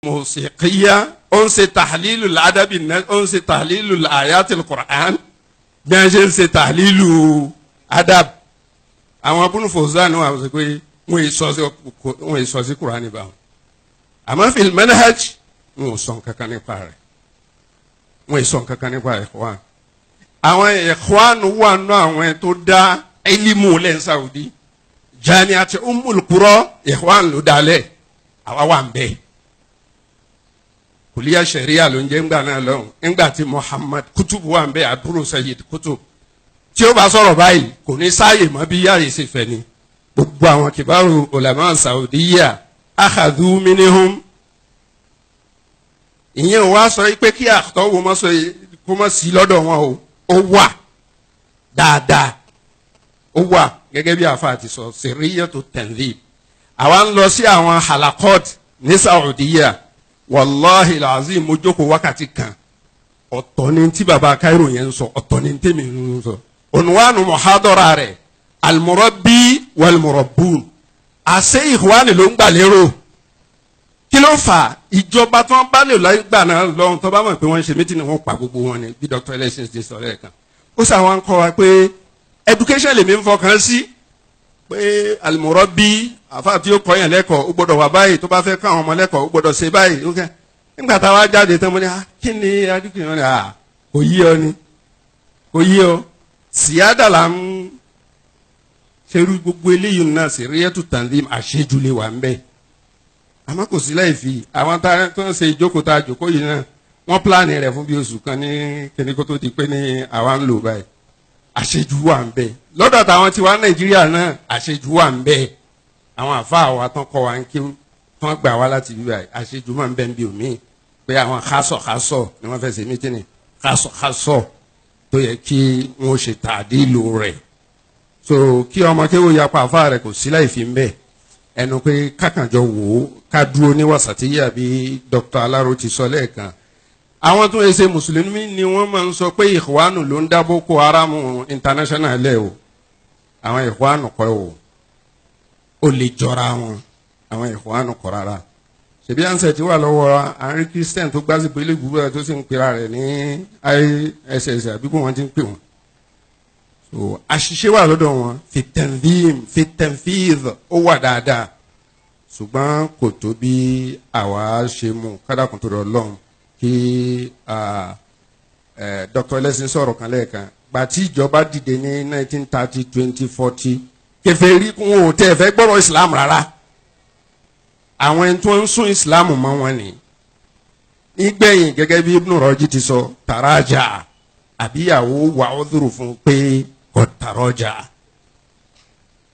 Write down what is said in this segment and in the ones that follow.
musiqiya ó ń ṣe tahlilu ladabi ó ń ṣe tahlilu ayatil Qur'an bí wọ́n ṣe ń ṣe tahlilu adab àwọn abúlé fòzánù àwọn sọ pé wọ́n yìí sọ sí Qur'an níbà wọn àmọ́ fil manhaj wọn ò sọ kankan nípa rẹ̀ wọ́n yìí sọ kankan nípa ikhwan àwọn ikhwan wà nù àwọn tó dá ilmu lẹ́ Saudi Jami'at Ummul Qura ikhwan ló dalẹ̀ àwa wà ń bẹ́ẹ̀. Kuliya sharia ló ń jẹ́ ńgbà náà lọ́hùn ńgbà tí Muhammad Kutubu wà ń bẹ àbúrò Sayyid Kutub tí ó bá sọ̀rọ̀ báyìí kò ní sáàyè mọ́ bí yáàyè ṣe fẹ́ ni gbogbo àwọn kibaru ulama Saudiya akhadhu minhum ìyẹn wá sọ pé kí àtọ́wò mọ́ sọ kó mọ́ sí lọ́dọ̀ wọn ó wà dáadáa ó wà gẹ́gẹ́ bí àfa àti sọ sirriyatu tanzib àwa ń lọ sí àwọn halakot ní Saudiya. Wallahi lazim mo jókòó wákàtí kan ọ̀tọ̀ ni tí baba Cairo yẹn ń sọ ọ̀tọ̀ ni tèmi ń sọ onwanu muhadara rẹ̀ almurabbi walmurabbun àṣẹ ìhùwánì ló ń gbà lérò kí ló fà ìjọba tó ń bá lè lọ gbà náà lọ́hùn tó bá mọ̀ pé wọ́n ń ṣe mítìnì wọn pa gbogbo wọn ni bí Dr. Elections ti sọ lẹ́ẹ̀kan ó sàwọn ń kọ́ wa pé education lèmi ń fọkàn sí pé almurabbi àfa tí ó kọ́ yẹn lẹ́kọ̀ọ́ ó gbọ́dọ̀ wà báyìí tó bá fẹ́ kọ́ àwọn ọmọ lẹ́kọ̀ọ́ ó gbọ́dọ̀ ṣe báyìí ó kẹ́ nígbà tá a wá jáde tán mo ní kí ni adúgbò yẹn ni kò yí ọ ni kò yí ọ síyáda là ń ṣerú gbogbo eléyìí náà sirriyatu tanzim àṣejù lè wà ń bẹ àmọ́ kò sí láì fi àwọn tó ń ṣe ìjókòó tá a jókòó yìí náà wọ́n pílánì rẹ̀ fún bí oṣù kan ní kíní kó tó di pé ní àwa ń lò báyìí àṣejù wà ń bẹ lọ́dọ̀ táwọn tiwa Nàìjíríà náà àṣejù wà ń bẹ àwọn àfáà wa tán kọ́ wa ń kí tán gbà wá láti bí báyìí àṣejù máa ń bẹ ń bí omi pé àwọn xasọ̀ ni wọ́n fẹ́ ṣe mítìnì xasọ̀ tó yẹ kí wọ́n ṣe tàdílù rẹ̀ so kí ọmọ kéwòn yapa àfáà rẹ̀ kò sí láì fi ń bẹ ẹnu pé kákànjọ wò ó ká dúró ní wàsàtíyà bí Dr. Alaro ti sọ lẹ́ẹ̀kan àwọn tó ń ṣe mùsùlùmí ni wọ́n máa ń sọ pé ìhùwánu ló ń dá Boko Haram international lẹ̀ o àwọn ìhùwánu kọ́ o ó lè jọra wọn àwọn ìhùwánu kọ́ rárá ṣèbí ànsẹ̀ tí wà lọ́wọ́ àárín Christian tó gbásí pé ilé ìgbúgbọ́ tó sì ń pera rẹ̀ ní ISS àbíkú wọn ti ń pè wọn so àṣìṣe wà lọ́dọ̀ wọn fi tanfidh ó wà dáadáa ṣùgbọ́n kò tó bí àwa ṣe mú kádàkùn tó rọ lọ́hùn kí Dr. Elections sọ̀rọ̀ kan lẹ́ẹ̀kan gbà tí ìjọba dìde ní 1930 2040 kèfèrí kún ò tẹ́ fẹ́ gbọ́rọ̀ Islam rárá àwọn ẹni tó ń sún Islam mọ́ wọn ni nígbẹ̀yìn gẹ́gẹ́ bí Ibn Rajab ti sọ tàrájà àbíyàwó wà ó dúró fún pé kò tàrájà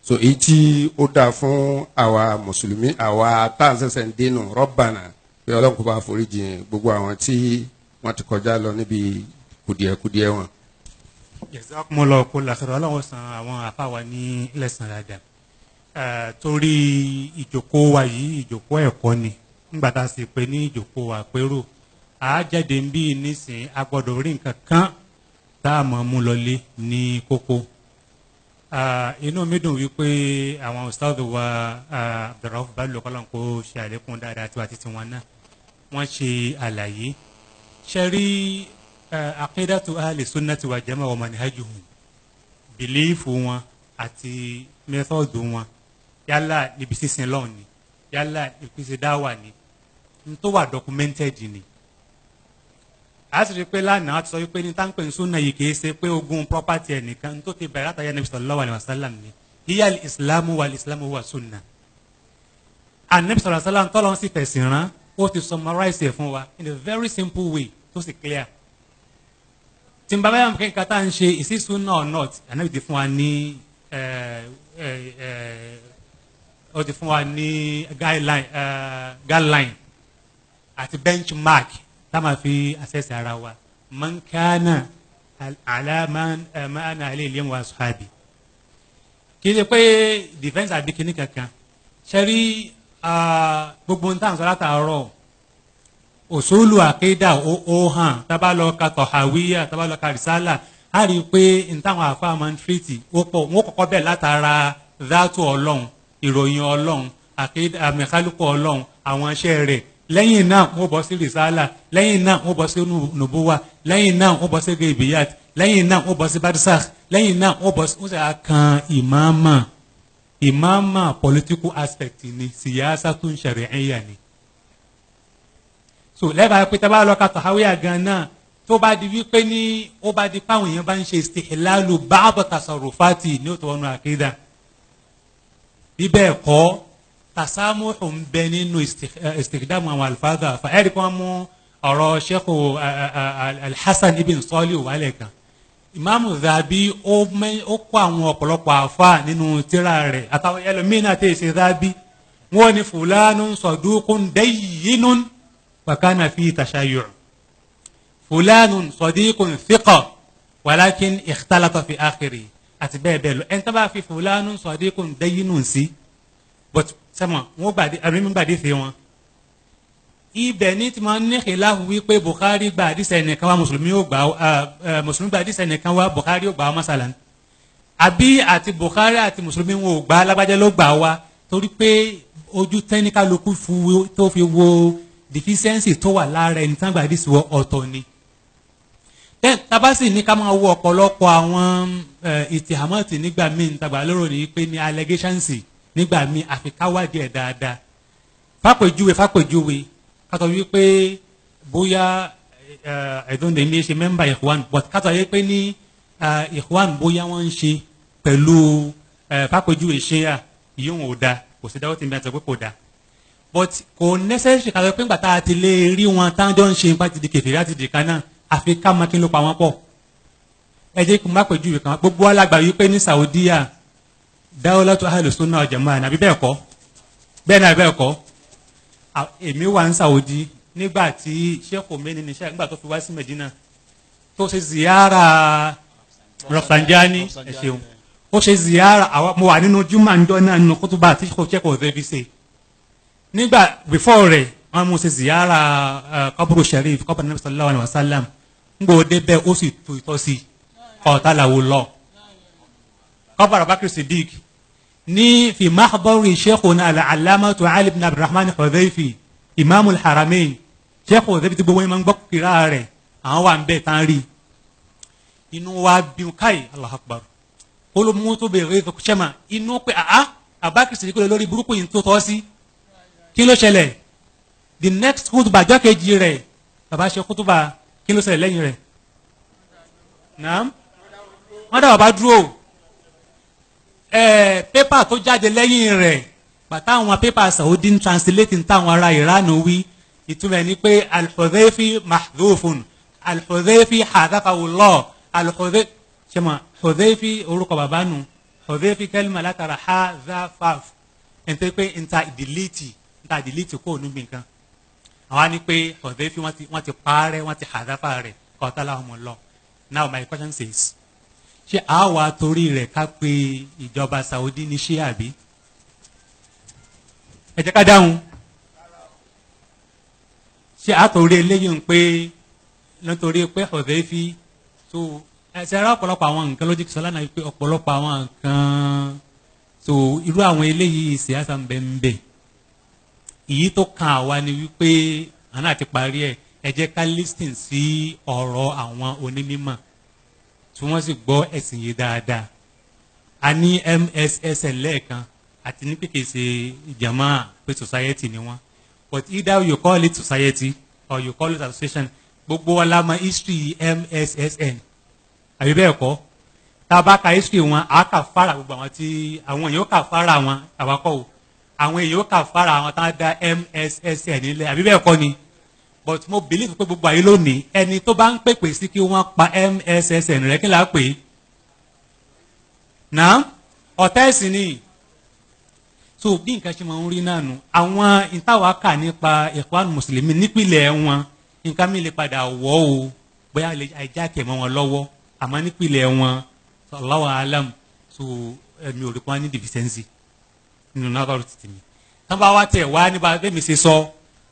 so èyí tí ó dáa fún àwa mùsùlùmí àwa tá à ń ṣẹ̀ṣẹ̀ ń dénú Rabbana pé Ọlọ́run kó bá foríjì gbogbo àwọn tí wọ́n ti kọjá lọ níbi kùdìẹ̀kùdìẹ̀ wọn. Jazakumullahu kulla khair Ọlọ́run san àwọn àfáwà ní ilẹ̀sàn dáadáa torí ìjókòó wa yìí ìjókòó ẹ̀kọ́ ni nígbà tá a sì pé ní ìjókòó àpérò àájáde ń bí nísìn a gbọ́dọ̀ rí nǹkan kan tá a mọ̀ mú lọlé ní kókó inú mi dùn wípé àwọn ustaz wa Abdurrauf Bello kọ́lọ́n kó ṣe àlékún dáadáa tí wàá títí wọn náà wọ́n ṣe àlàyé ṣe rí aqidatu ahli sunnati wa jamaa wa manhajuhum bìlífù wọn àti mẹ́tọ́ọ̀dù wọn yálà níbi sísin lọ́wọ́ ni yálà ìpèsè dáwà ni n tó wà documented ni a sì rí pé lánàá ti sọ wípé ní táǹpẹ̀ ń súnà yìí kìí ṣe pé ogún property ẹnìkan n tó ti bẹ̀rẹ̀ látàyà Nabi sallallahu alaihi wasallam ni hiya al-islamu wal-islamu huwa sunnah Ànábì sallallahu alaihi wasallam tọ́lọ́ sì fẹ̀sìn rán ó ti summarize ẹ̀ fún wa in a very simple way tó sì clear tí n bá báyà mọ̀ kí n kata ń ṣe is it sunnah or not Ànábì ti fún wa ní ó ti fún wa ní guideline àti benchmark tá a máa fi assess ara wa man kana ala ma ana alayhi al-yawm wa ashabi kì í ṣe pé defence àbí kíní kankan ṣe rí gbogbo ń tàn sọ látàárọ̀ òṣòlù àkédà ó hàn tábà lọ ka tọ̀hàwíyà tábà lọ ka rìsálà a rí i pé n táwọn àfa máa ń tírìtì ó pọ̀ wọ́n kọ́kọ́ bẹ̀ látara dhatu Ọlọ́run ìròyìn Ọlọ́run àkédà àmì kálukú Ọlọ́run àwọn iṣẹ́ rẹ̀ lẹ́yìn náà wọ́n bọ́ sí risala lẹ́yìn náà wọ́n bọ́ sí nubuwa lẹ́yìn náà wọ́n bọ́ sí gaibiyat lẹ́yìn náà wọ́n bọ́ sí barisakh lẹ́yìn náà wọ́n bọ́ sí wọ́n sì kan ìmáàmà political aspect ni siyasatun shari'iyya ni. so lẹ́bàá pé tá a bá lọ ka tọ̀háwíyà gan náà tó bá di wípé ní ó bá di páwọn èèyàn bá ń ṣe istihlalu ba'd tasarrufati ní òtò ọ̀nà àkídà bíbẹ̀ ẹ̀kọ́ tasamuhu ń bẹ nínú istikhdamu àwọn alfadha fa ẹ̀rí kan mú ọ̀rọ̀ sheikh alhassan ibn Salih wàlẹ̀ kan ìmáàmù Dhahabi ó kó àwọn ọ̀pọ̀lọpọ̀ àfa nínú tírà rẹ̀ àtàwọn ẹlòmínà tẹ̀ ṣe Dhahabi wọ́n ní fulanun saduqun dayyinun wa kana fi tashayyu' fulanun sadiqun thiqa walakin ikhtalata fi akhiri àti bẹ́ẹ̀ bẹ́ẹ̀ lọ ẹni tó bá fi fulanun sadiqun dayyinun sí but sẹ́mọ̀ wọ́n gbàdé àrímú gbàdé fi wọn. ibẹ̀ ní tí wọ́n ní khilafu wípé Bukhari gba àdìsẹ́ nìkan wá mùsùlùmí gba àdìsẹ́ nìkan wá Bukhari ó gbà wá masalan àbí àti Bukhari àti mùsùlùmí wọn ò gbà alágbájá ló gbà wá torí pé ojú tẹ́níkàlùkù tó fi wo deficiency tó wà lára ẹni tán gba àdìsẹ́ wọ ọ̀tọ̀ ni. tabasi ní ká máa wo ọ̀pọ̀lọpọ̀ àwọn ìtìhámọ́tì nígbà míì tàgbà lóró ní pé ní allegations nígbà míì àfi ká wádìí ẹ̀ dáadáa fàpèjúwe kátó wípé bóyá ẹ̀dọ́ndẹ̀ ní ṣe mẹ́mbà Ikhwan but kátó wípé ní Ikhwan bóyá wọ́n ń ṣe pẹ̀lú fàpèjúwe ṣéyà yíò ò da kò sí dáwọ́ tí mi àti pé kò da but kò necessary kátó pé ńgbà tá a ti lè rí wọn táwọn ń ṣe nípa ti di kèfèrí láti di kan náà àfi ká máa kí ló pa wọ́n pọ̀ ẹ jẹ́ kí n má pèjúwe kan gbogbo alágbà wípé ní Saudiya Dawlatu Ahlus Sunnah wal Jama'ah àbí bẹ́ẹ̀ kọ́ bẹ́ẹ̀ náà bẹ́ẹ̀ kọ́ èmi wà ní Saudi nígbà tí Sheikh Khomeini ní Sheikh nígbà tó fi wá sí Medina tó ṣe ziyara Rafsanjani ẹ ṣeun ó ṣe ziyara mo wà nínú juma njọ náà nínú kútúbà tí Sheikh ọ̀fẹ́ fi ṣe nígbà before rẹ̀ wọ́n mú ṣe ziyara kaburu Sharif kaburu Nabi sallallahu alaihi wasallam ń gbọ́ débẹ̀ ó sì tu ìtọ́ sí ọ̀tàlàwò lọ kaburu Abubakar Siddiq ní fi mahdari sheikhuna al-allamatu Ali ibn Abdurrahman Hudhayfi imamul haramain sheikh Hudhayfi tí gbogbo wọn máa ń gbọ́ kíra rẹ̀ àwọn wà ń bẹ̀ tán rí inú wa bí káì Allahu Akbar olùmú tó bẹ̀rẹ̀ ṣẹ́mà inú pé Abubakar Siddiq lórí burúkú yìí tó tọ́ sí kí ló ṣẹlẹ̀ the next khutbah jọ́ kejì rẹ̀ bàbá ṣe khutbah kí ló ṣẹlẹ̀ lẹ́yìn rẹ̀ naam wọ́n dá bàbá dúró pépà tó jáde lẹ́yìn rẹ̀ bàtà àwọn pépà Saudi ń translate táwọn ará Iran wí ìtumọ̀ ní pé al-Hudhayfi mahdhufun al-Hudhayfi hadhafahu Allah al-Hudhayfi ṣẹ́mọ̀ Hudhayfi orúkọ bàbá nù Hudhayfi kalima látara hadhafaf ẹni tó pé nta delete kó níbi nǹkan àwọn ni pé Hudhayfi wọ́n ti parẹ́ wọ́n ti hadhafa rẹ̀ qatalahumullah. Now my question says ṣé àwa torí rẹ̀ ká pé ìjọba Saudi ní ṣé àbí ẹ jẹ́ ká dáhùn ṣé àtòrí eléyìí ń pé nítorí pé Hudhayfi tó ẹsẹ̀ ara ọ̀pọ̀lọpọ̀ àwọn nǹkan lójú sọ lánàá pé ọ̀pọ̀lọpọ̀ àwọn nǹkan tó irú àwọn eléyìí síyáṣà ń bẹ èyí tó kan àwa ni wípé àná àti parí ẹ jẹ́ ká listen sí ọ̀rọ̀ àwọn onímọ̀ tí wọ́n sì gbọ́ ẹ̀sìn yìí dáadáa a ní MSSN lẹ́ẹ̀kan àti ní pé kìí ṣe ìjàmá pé society ni wọ́n but either you call it society or you call it association gbogbo wa la mọ̀ history MSSN àbí bẹ́ẹ̀ kọ́ tá a bá ka history wọn a kà fara gbogbo àwọn tí àwọn èèyàn kà fara wọn àwakọ̀ o àwọn èèyàn kà fara àwọn tá a da MSSN nílẹ̀ àbí bẹ́ẹ̀ kọ́ ni but mo believe pé gbogbo àyè lónìí ẹni tó bá ń pèpè sí kí wọ́n pa MSSN rẹ̀ kí n là á pè é náà ọ̀tá ẹ̀sìn ni so bí nǹkan ṣe máa ń rí náà nù àwọn ìtawà kà nípa Ikhwan Muslimin nípìnlẹ̀ wọn nǹkan mi lè padà wọ̀ o bóyá àìjákè mọ́ wọn lọ́wọ́ àmọ́ nípìnlẹ̀ wọn Allahu alam so mi ò rí pọ́n ní deficiency nínú náà lọ́rùn títì mi tán bá wá tẹ̀ wá nípa bẹ́ẹ̀ mi ṣe sọ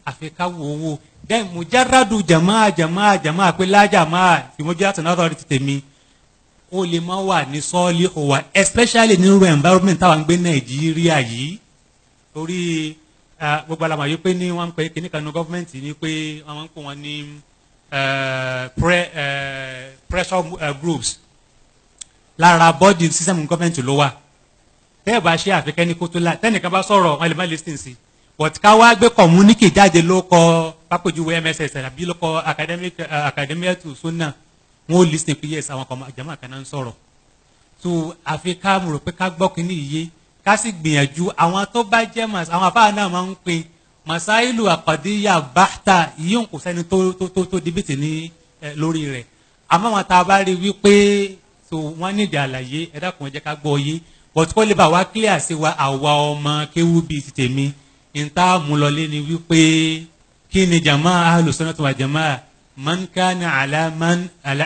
àfikà wo owó then mujarradu jamaa pé lájàmáà fi mujarradu náà lọ́rùn títì mi ó lè má wà ní sọ́ọ́lì òwà especially nínú environment táwọn ń gbé Nàìjíríà yìí torí gbogbo àlàmà yìí pé ní wọ́n ń pe kíní kan ní gọ́fìmẹ̀ntì ní pé wọ́n ń pè wọ́n ní pressure groups lára bọ́ọ̀dì sísẹ́mù gọ́fìmẹ̀ntì ló wà tẹ́ẹ̀ bá ṣe àfikẹ́ ní kótó la tẹ́nìkan bá sọ̀rọ̀ wọn lè má listen sí but ká wá gbé communique jáde ló kọ pápẹ́jùwé MSS àbí ló kọ academic to sunna wọn ò listen pé yes àwọn kan jama kan náà ń sọ̀rọ̀ so àfi ká mo rò pé ká gbọ́ kínní iye ká sì gbìyànjú àwọn tó bá jẹ́ àwọn afáà náà máa ń pin masailu àkàdéyà bàtà yíyún kò sẹ́ni tó dìbìtì ní lórí rẹ̀ àmọ́ àwọn tá a bá rí wípé so wọ́n nídìí àlàyé ẹ dákun ẹ jẹ́ ká gbọ́ yé but kó lè bá wa clear sí wa àwa ọmọ kéwú bíi ti tèmi nta múlọlé ni wípé kí ni jama ahlu sunnah wa jamaa man kana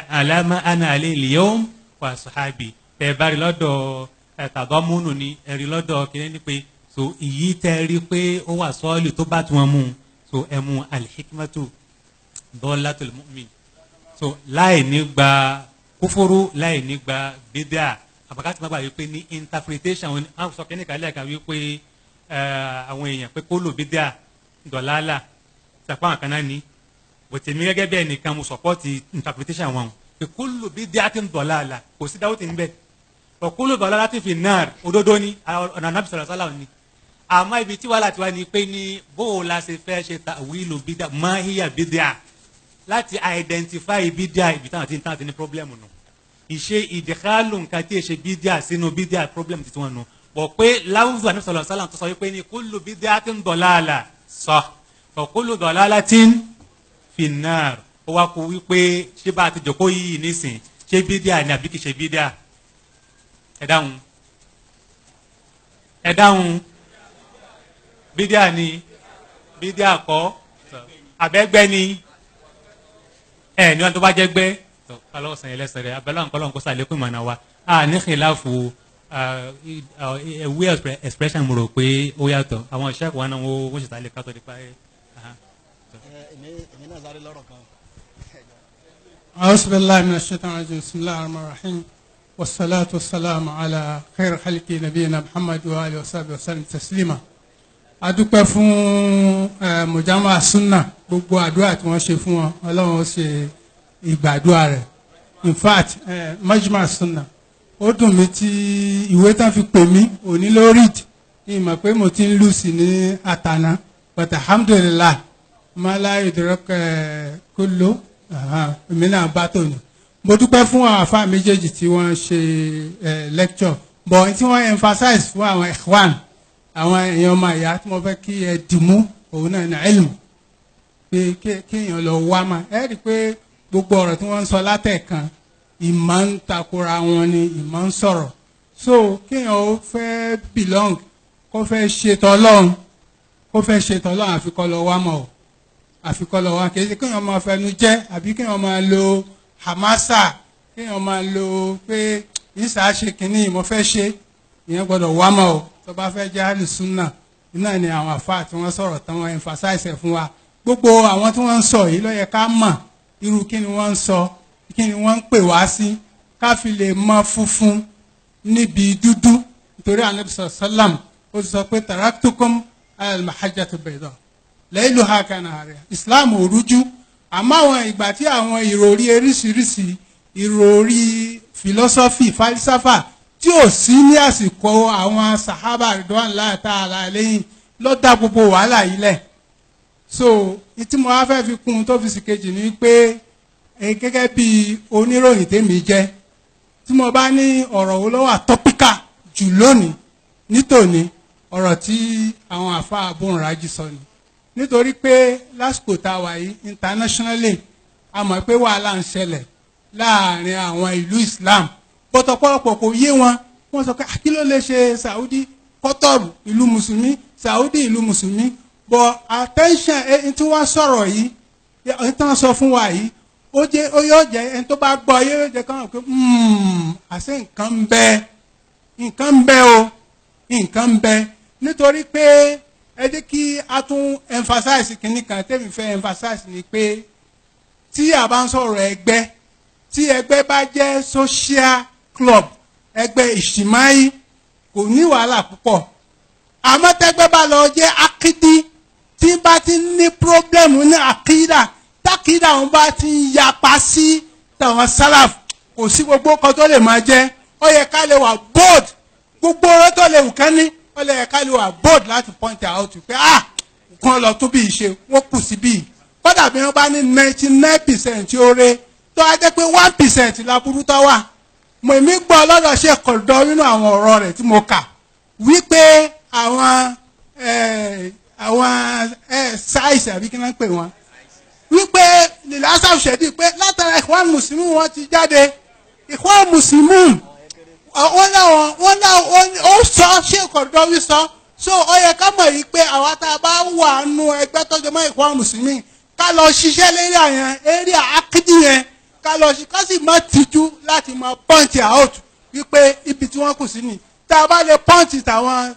alama ana alayhi al-yawm wa sahabi tẹ bá rí lọ́dọ̀ tàdọ́múnù ni ẹ̀rí lọ́dọ̀ kìíní ni pé so ìyí tẹ rí pé ó wà sọ́ọ̀lì tó bá tún wọn mú so ẹ mú al-hikmatu dallatul mu'min so láì ní gba kúfúrú láì ní gba bídà àbàkátì má gbà wípé ní interpretation wọn á sọ kìíní kan lẹ́ẹ̀kan wípé àwọn èèyàn pé kó lò bídà dọ̀làlà sàpá àkànná ni bòtèmí gẹ́gẹ́ bẹ́ẹ̀ nìkan mo support interpretation wọn pé kó lò bídà tí ń dọ̀làlà kò sí dáwọ́ tì ń bẹ̀ kó lò dọ̀làlà tí fi náà òdodo ni ọ̀nà nàbì sallallahu alaihi wasallam ni àmọ́ ibi tí wàhálà ti wá ni pé ní bó o la ṣe fẹ́ ṣe ta'wilu bídà ma hiya bídà láti identify bídà ibi táwọn ti ní problem nù ìṣe ìdíkàlù nǹkan tí èṣe bídà sínú bídà problem ti wọn nù bọ̀ pé láwùjọ àná sọ̀rọ̀ sálà tó sọ wípé ní kullu bid'atin dalalah sọ fa kullu dalalatin finnar ó wá kú wípé ṣé bá a ti jòkó yìí nísìn ṣé bídà ni àbí kì í ṣe bídà ẹ dáhùn bídà ni bídà kọ́ abẹ́gbẹ́ ni ní wọn tó bá jẹ́ gbẹ́ kálọ̀ sàn yẹn lẹ́sẹ̀ rẹ̀ abẹ́lẹ́ àwọn kọ́lọ́n kó sàlékún ìmọ̀nà wa ní khilafu weird expression mo rò pé ó yàtọ̀ àwọn ìṣe àkọ́wá náà wọ́n ṣètò àlè kátó nípa ẹ̀. èmi náà sáré lọ́rọ̀ kan. أعوذ بالله من الشيطان الرجيم بسم الله الرحمن الرحيم والصلاة والسلام على خير خلق نبينا محمد وآله وصحبه وسلم تسليما. adúpẹ́ fún mujama sunna gbogbo àdúrà tí wọ́n ṣe fún wọn Ọlọ́run ó ṣe ìgbàdúrà rẹ̀ in fact majma sunna ó dùn mí tí ìwé tán fi pè mí òní ló read ìmọ̀ pé mo ti ń lù sí ní àtàná but alhamdulillah mala idrak kullu èmi náà bá tòní. mo dúpẹ́ fún àwọn àfáà méjèèjì tí wọ́n ṣe lecture but tí wọ́n emphasize fún àwọn ikhwan àwọn èèyàn ọmọ ìyá tí mo fẹ́ kí ẹ dìmú òun náà ní ilmu pé kéèyàn lọ wá mà ẹ rí i pé gbogbo ọ̀rọ̀ tí wọ́n ń sọ látẹ̀kan ìmọ̀ ń takora wọn ni ìmọ̀ ń sọ̀rọ̀ so kéèyàn ó fẹ́ belong kó fẹ́ ṣètò ọlọ́run àfikọ́ lọ wá mọ̀ ọ́ àfikọ́ lọ wá kì í ṣe kéèyàn máa fẹnu jẹ́ àbí kéèyàn máa lo hamasa kéèyàn máa lo pé ìsà ṣe kínní mo fẹ́ ṣe ìyẹn gbọ́dọ̀ wá mọ̀ ọ́ tó bá fẹ́ jẹ́ àlùsùnà iná ni àwọn àfáà tí wọ́n sọ̀rọ̀ tán wọ́n emphasize fún wa gbogbo àwọn tí wọ́n ń sọ yìí ló yẹ ká mọ̀ irú kí ni wọ́n ń sọ kí ni wọ́n ń pè wá sí ká fi lè mọ funfun níbi dúdú nítorí Ànábì sallam ó sọ pé taraktukum al-mahajjati bayda layluha kanahariha Islam ò rújú àmọ́ àwọn ìgbà tí àwọn ìròrí eríṣiríṣi ìròrí philosophy falsafa tí ò sí ní àsìkò àwọn sahaba ridwanullahi ta'ala alayhim ló dá gbogbo wàhálà yìí lẹ̀ so tí mo wá fẹ́ fi kún un tó fi sì kejì ni pé gẹ́gẹ́ bí oníròyìn tèmi jẹ́ tí mo bá ní ọ̀rọ̀ wo ló wà tọ́píkà jù lónìí nítòní ọ̀rọ̀ tí àwọn àfa àbúrànrájì sọ ni nítorí pé lásìkò tá a wà yìí internationally a mọ̀ pé wàhálà ń ṣẹlẹ̀ láàrin àwọn ìlú Islam pọ̀tọ̀pọ̀lọpọ̀ kò yé wọn wọ́n sọ pé kí ló lè ṣe Saudi Qatar ìlú mùsùlùmí Saudi ìlú mùsùlùmí but attention ẹni tí wọ́n sọ̀rọ̀ yìí ẹni tí wọ́n sọ fún wa yìí ó yóò jẹ́ ẹni tó bá gbọ́ yóò jẹ́ káwọn pé àṣẹ nǹkan ń bẹ o nǹkan ń bẹ nítorí pé ẹ jẹ́ kí a tún emphasize kìíní kan tẹ́mi fẹ́ emphasize ni pé tí a bá ń sọ̀rọ̀ ẹgbẹ́ tí ẹgbẹ́ bá jẹ́ social club ẹgbẹ́ ìṣìmáyí kò ní wàhálà púpọ̀ àmọ́ tẹ́gbẹ́ bá lọ jẹ́ akídí tí bá ti ní pírọ́blẹ́mù ní àkídà tákídà wọn bá ti yapa sí tàwọn sálàf kò sí gbogbo kan tó lè máa jẹ́ ó yẹ ká lè wà bold gbogbo ọ̀rọ̀ tó lè wù kán ní ó lè yẹ ká lè wà bold láti point out pé nǹkan lọ tó bí ìṣe wọ́n kù sí bí kódà bí wọ́n bá ní 99% oore tó a jẹ́ pé 1% láburú tó wà mo èmi gbọ́ lọ́dọ̀ ṣe kọ̀dọ̀ nínú àwọn ọ̀rọ̀ rẹ̀ tí mo kà wípé àwọn sáìsì àbí kí wọ́n pè wọ́n wípé lìlásà ṣẹ̀dí pé látara Ikhwan Muslimun wọ́n ti jáde Ikhwan Muslimun wọ́n láwọn ó sọ ṣé kọ̀dọ̀ wí sọ so ó yẹ ká mọ̀ yìí pé àwa tá a bá wà nù ẹgbẹ́ tọ́jú mọ́ Ikhwan Muslimin ká lọ ṣiṣẹ́ lérí àyàn eré àkídì yẹn ká lọ sí ká sì má tijú láti máa pọ́ǹtì out wípé ibi tí wọ́n kù sí ni tá a bá lè pọ́ǹtì tàwọn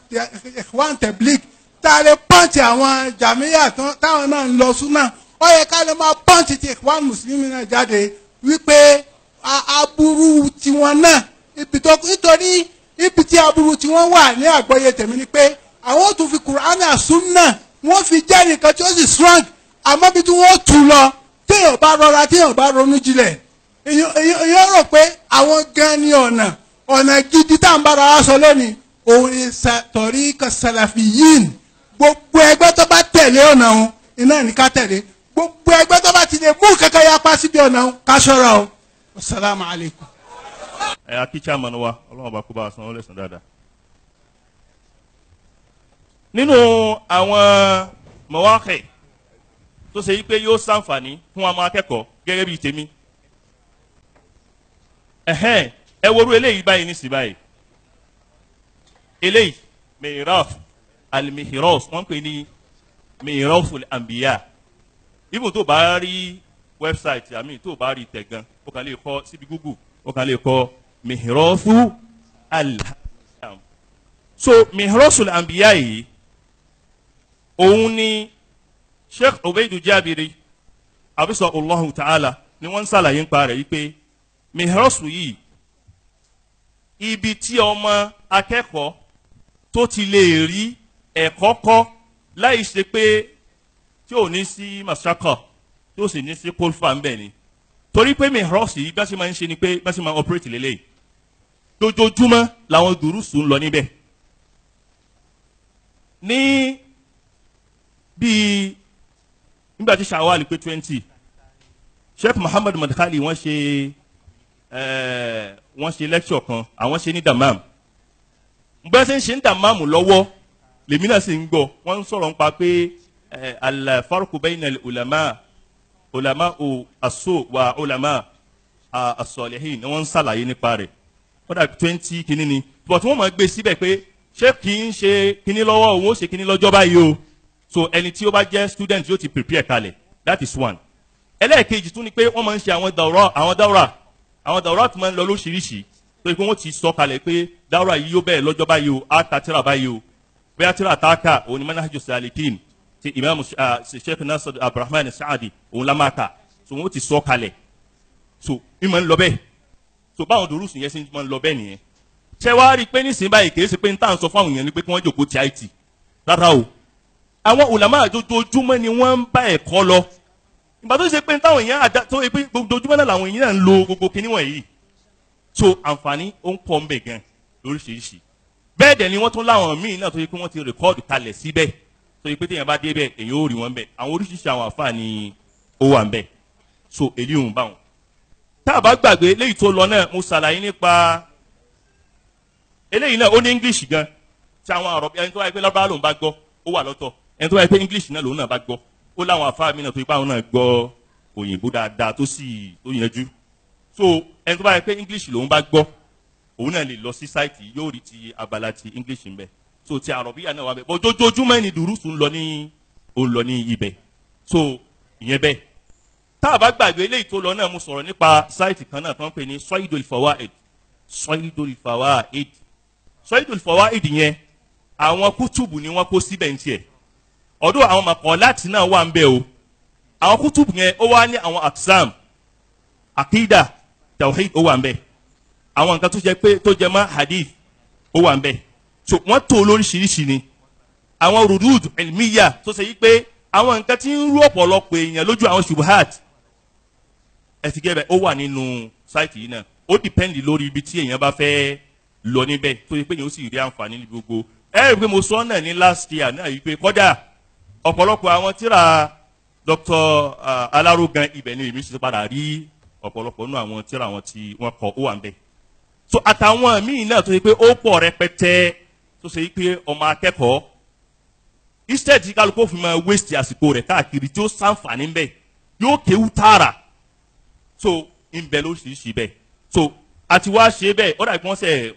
Ikhwan Tabligh tá a lè pọ́ǹtì àwọn jàmíyà táwọn náà ń lọ súnà ó yẹ ká lè máa pọ́ǹtì ti Ikhwan Muslimin náà jáde wípé aburú tiwọn náà nítorí ibi tí aburú tiwọn wà ní àgbọ́yé tèmi ni pé àwọn ò tún fi Kùránì àsúnà wọ́n fi jẹ́ nìkan tí ó sì strong àmọ́ bí tí wọ́n tù lọ téèyàn bá rọra téèyàn bá ronú jinlẹ̀ èyàn rò pé àwọn gan ni ọ̀nà gidi tá à ń bára wa sọ lónìí òun ni tọ̀ríkà sàlàfíyìn gbogbo ẹgbẹ́ tó bá tẹ̀lé ọ̀nà òun iná ní ká tẹ̀lé gbogbo ẹgbẹ́ tó bá ti lè mú kankan yapa síbi ọ̀nà òun ká ṣọ́ra o. Assalamu alaikum. Akícha mọ̀nà wa ọlọ́run bá kó bá a san ó lè san dáadáa. Nínú àwọn mọ̀wákẹ́ tó ṣe yí pé yóò ṣàǹfààní fún àwọn akẹ́kọ̀ọ́ gẹ́gẹ́ bíi tèmi ẹ worú eléyìí báyìí ní sí báyìí eléyìí Mi'raf al-Mihras wọ́n pè ní Mi'raf al-Anbiya ibùn tó bá rí wẹ́bsáìtì àmì tó bá rí tẹ̀ gan ó kàn lè kọ síbi Google ó kàn lè kọ Mi'raf al-Anbiya so Mi'raf al-Anbiya yìí òun ni Sheikh Ubaidu Jabiri abisa Allahu ta'ala ni wọ́n ń ṣàlàyé nípa rẹ̀ wípé Mi'raf yìí ibi tí ọmọ akẹ́kọ̀ọ́ tó ti lè rí ẹ̀kọ́ kọ́ láì ṣe pé tí ò ní sí masaka tí ó sì ní sí kólfà ń bẹ̀ ni torí pé Mi'raf yìí bá ṣe máa ń ṣe ni pé bá ṣe máa operate lélẹ̀ lójoojúmọ́ làwọn dùrúsù ń lọ níbẹ̀ ní bíi nígbà tí Shawwal pé 20 Sheikh Muhammad Madkhali wọ́n ṣe lecture kan àwọn ṣe ní Dammam bẹ́ẹ̀ ṣe ń ṣe ní Dammam lọ́wọ́ lèmi náà sì ń gbọ́ wọ́n ń sọ̀rọ̀ nípa pé al-farqu bayna al-ulama as-su' wa ulama as-salihin ni wọ́n ń ṣàlàyé nípa rẹ̀ wọ́n dà 20 kìíní ni but wọ́n máa gbé síbẹ̀ pé ṣé kì í ṣe kìíní lọ́wọ́ òun ó ṣe kìíní lọ́jọ́ báyìí o so ẹni tí ó bá jẹ́ student yóò ti prepare kalẹ̀ that is one. ẹlẹ́ẹ̀kejì tún ni pé wọ́n máa ń ṣe àwọn dàwúrà tó máa ń lọ lóṣìíríṣìí tó yẹ pé wọ́n ti sọ kalẹ̀ pé dàwúrà yìí yóò bẹ̀rẹ̀ lọ́jọ́ báyìí o á ta tíra báyìí o bóyá tíra tá a kà òun ni manhaju salikin ti imam Sheikh Nasir Abdurrahman Saadi òun la máa kà so wọ́n ti sọ kalẹ̀ so ìmọ̀ ń lọ bẹ́ẹ̀ so báwọn dòrúsù yẹn sì máa ń lọ bẹ́ẹ̀ nìyẹn ṣé wàá rí i pé nísìnyí báyìí kì í ṣe pé ń tà ń sọ fáwọn èèyàn ni pé kí wọ́n jòkó ti IT rárá o àwọn ulama àjọjọjúmọ́ ni wọ́n ń bá ẹ̀kọ́ lọ ìgbà tó ṣe pé táwọn èèyàn tó ṣe pé ojoojúmọ́ náà làwọn èèyàn náà ń lo gbogbo kinní wọ̀nyí so àǹfààní ó ń pọ̀ ń bẹ̀ gan lóríṣiríṣi bẹ́ẹ̀ dẹ̀ ni wọ́n tún láwọn míì náà tó ṣe pé wọ́n ti rẹ̀kọ́ọ̀dù kalẹ̀ síbẹ̀ tó ṣe pé téèyàn bá dé bẹ̀ èèyàn ó rí wọn bẹ̀ àwọn oríṣiríṣi àwọn àǹfààní ó wà ń bẹ̀ so èyí ò ń bá wọn. tá a bá gbàgbé léyìí tó lọ náà mo ṣàlàyé nípa eléyìí náà ó ní English gan tí àwọn àrọ̀ ẹni tó wáyé pé lọ́ba lòun bá gbọ́ ó wà lọ́tọ̀ ẹni tó wáyé pé English náà lòun náà bá gbọ́ ó láwọn afá mi náà tó ipá àwọn náà gbọ́ òyìnbó dáadáa tó sì tó yanjú so ẹni tó wáyé pé English lòun bá gbọ́ òun náà lè lọ sí sáìtì yóò rí ti abala ti English ń bẹ so ti àrọ̀bíyà náà wà bẹ́ẹ̀ ojoojúmọ́ ẹni dùrúsù ń lọ ní ibẹ̀ so ìyẹn bẹ́ẹ̀ tá a bá gbàgbé eléyìí tó lọ náà mo sọ̀rọ̀ nípa sáìtì kan náà tó ń pè ní Saidul Fawaid yẹn àwọn kútùbù ni wọ́n kó síbẹ̀ ń tiẹ̀ ọdún àwọn maqalati náà wà ń bẹ̀ o àwọn kútùbù yẹn ó wá ní àwọn aqsam akida tawhid ó wà ń bẹ̀ àwọn nǹkan tó jẹ́ pé tó jẹ́ mọ́ hadith ó wà ń bẹ̀ so wọ́n tó lóríṣiríṣi ni àwọn rudud ilmiya tó ṣe yí pé àwọn nǹkan tí ń rú ọ̀pọ̀lọpọ̀ èèyàn lójú àwọn shubuhat ẹ̀sìnkẹ́bẹ̀ ó wà nínú sáìtì yìí náà ó dìpẹ́ndì lórí ibi tí èèyàn bá fẹ́ lọ níbẹ̀ tó yẹ pé èèyàn ó sì rí àǹfààní ní gbogbo ẹ rí i pé mo sọ náà ní last year náà yìí pé kọ́dà ọ̀pọ̀lọpọ̀ àwọn tíra Dr. Alarogan ibẹ̀ ni èmi ṣe padà rí ọ̀pọ̀lọpọ̀ nínú àwọn tíra àwọn tí wọ́n kọ ó wà ń bẹ̀ so àtàwọn míì náà tó yẹ pé ó pọ̀ rẹpẹtẹ tó ṣe yí pé ọmọ akẹ́kọ̀ọ́ instead tí kálukú fi máa waste àsìkò rẹ̀ káàkiri tí ó sàǹfààní ń bẹ̀ yóò kéwú tààrà so ń bẹ lóríṣiríṣi bẹ́ẹ̀ so àti wá ṣe bẹ́ẹ̀ ó dàbí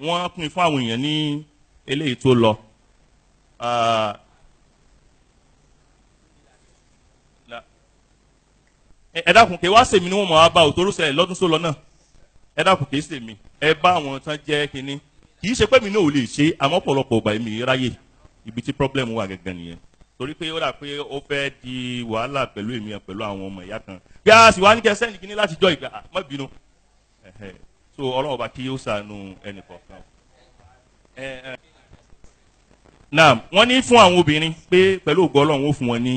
wọ́n pín fún àwọn èèyàn ní eléyìí tó lọ. ẹ dákun kí wá sèmi ni wọ́n mọ̀ wá bá òtóró sẹ́lẹ̀ lọ́dún tó lọ náà ẹ dákun kì í sèmi ẹ bá àwọn tán jẹ́ kínní kì í ṣe pé mi náà ò lè ṣe àmọ́ ọ̀pọ̀lọpọ̀ ọgbà mi ráyè ibi tí problem wà gẹ́gẹ́ nìyẹn torí pé ó dà pé ó fẹ́ di wàhálà pẹ̀lú èmi pẹ̀lú àwọn ọmọ ìyá kan bí a sì wá ní kẹsẹ́ ní kíní láti jọ ìgbà má bínú so ọlọ́run ọba kí ó ṣàánú ẹnì kọ̀ọ̀kan. náà wọ́n ní fún àwọn obìnrin pé pẹ̀lú ògo ọlọ́run ó fún wọn ní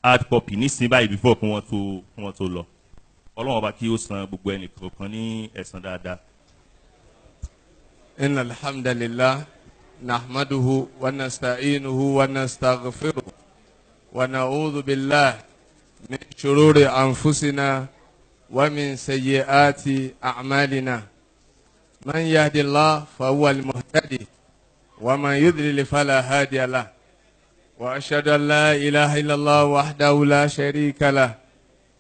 hard copy nísìnyí báyìí before kí wọ́n tó lọ ọlọ́run ọba kí ó san gbogbo ẹnì kọ̀ọ̀kan ní ẹ̀san dáadáa. inna alhamdulillah nahmaduhu wa nasta'inuhu wa nastaghfiruh wa na'udhu billah min shururi anfusina wa min sayyiati a'malina man yahdihillahu fa huwa al-muhtadi wa man yudlil fala hadiya lahu wa ashhadu an la ilaha illallah wahdahu la sharika lahu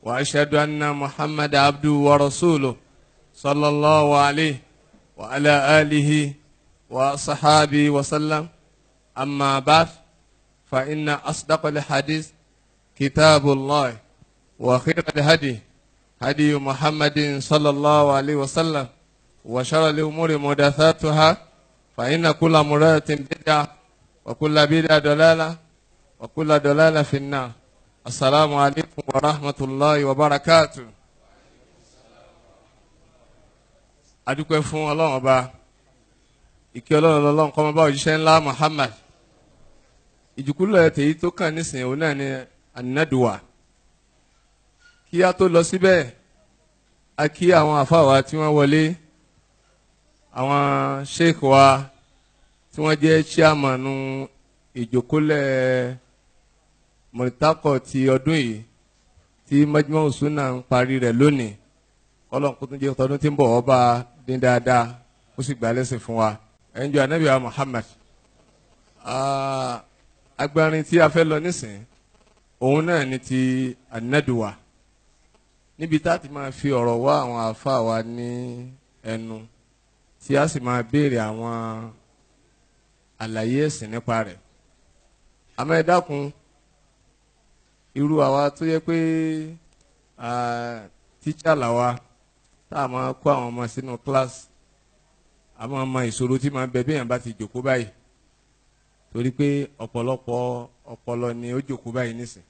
wa ashhadu anna muhammadan abduhu wa rasuluhu sallallahu alayhi wa ala alihi وصحابي وسلم أما بعد فإن أصدق الحديث كتاب الله وخير الهدي هدي محمد صلى الله عليه وسلم وشر الأمور محدثاتها فإن كل محدثة بدعة وكل بدعة ضلالة وكل ضلالة في النار السلام عليكم ورحمة الله وبركاته أدوكم فون الله وبركاته ìkẹ́ ọlọ́run lọ́lọ́run kọ́ mọ́ bá òjíṣẹ́ ńlá Muhammad ìjùkúlẹ̀ tèyí tó kàn nísìnyí òun náà ni anaduwa kí a tó lọ síbẹ̀ a kí àwọn àfáwà tí wọ́n wọlé àwọn sheikh wa tí wọ́n jẹ́ chairman ìjòkólẹ̀ mọ̀tàkọ̀ ti ọdún yìí tí Majma'u Sunnah ń parí rẹ̀ lónìí ọlọ́run kó tún jẹ́ tọdún tí ń bọ̀ ọba dín dáadáa ó sì gbà lẹ́sìn fún wa ẹnjọ anabi wa Muhammad agbárin tí a fẹ́ lọ nísìn òun náà ni ti anaduwa níbi tá a ti máa fi ọ̀rọ̀ wá àwọn àfa wa ní ẹnu tí a sì máa béèrè àwọn àlàyé ẹ̀sìn nípa rẹ̀ àmọ́ ẹ dákun irú àwa tó yẹ pé tíṣà làwa tá a máa kó àwọn ọmọ sínú kíláàsì àwọn ọmọ ìṣòro tí máa ń bẹ béèyàn bá ti jòkó báyìí torí pé ọ̀pọ̀lọpọ̀ ọpọlọ ni ó jòkó báyìí nísìn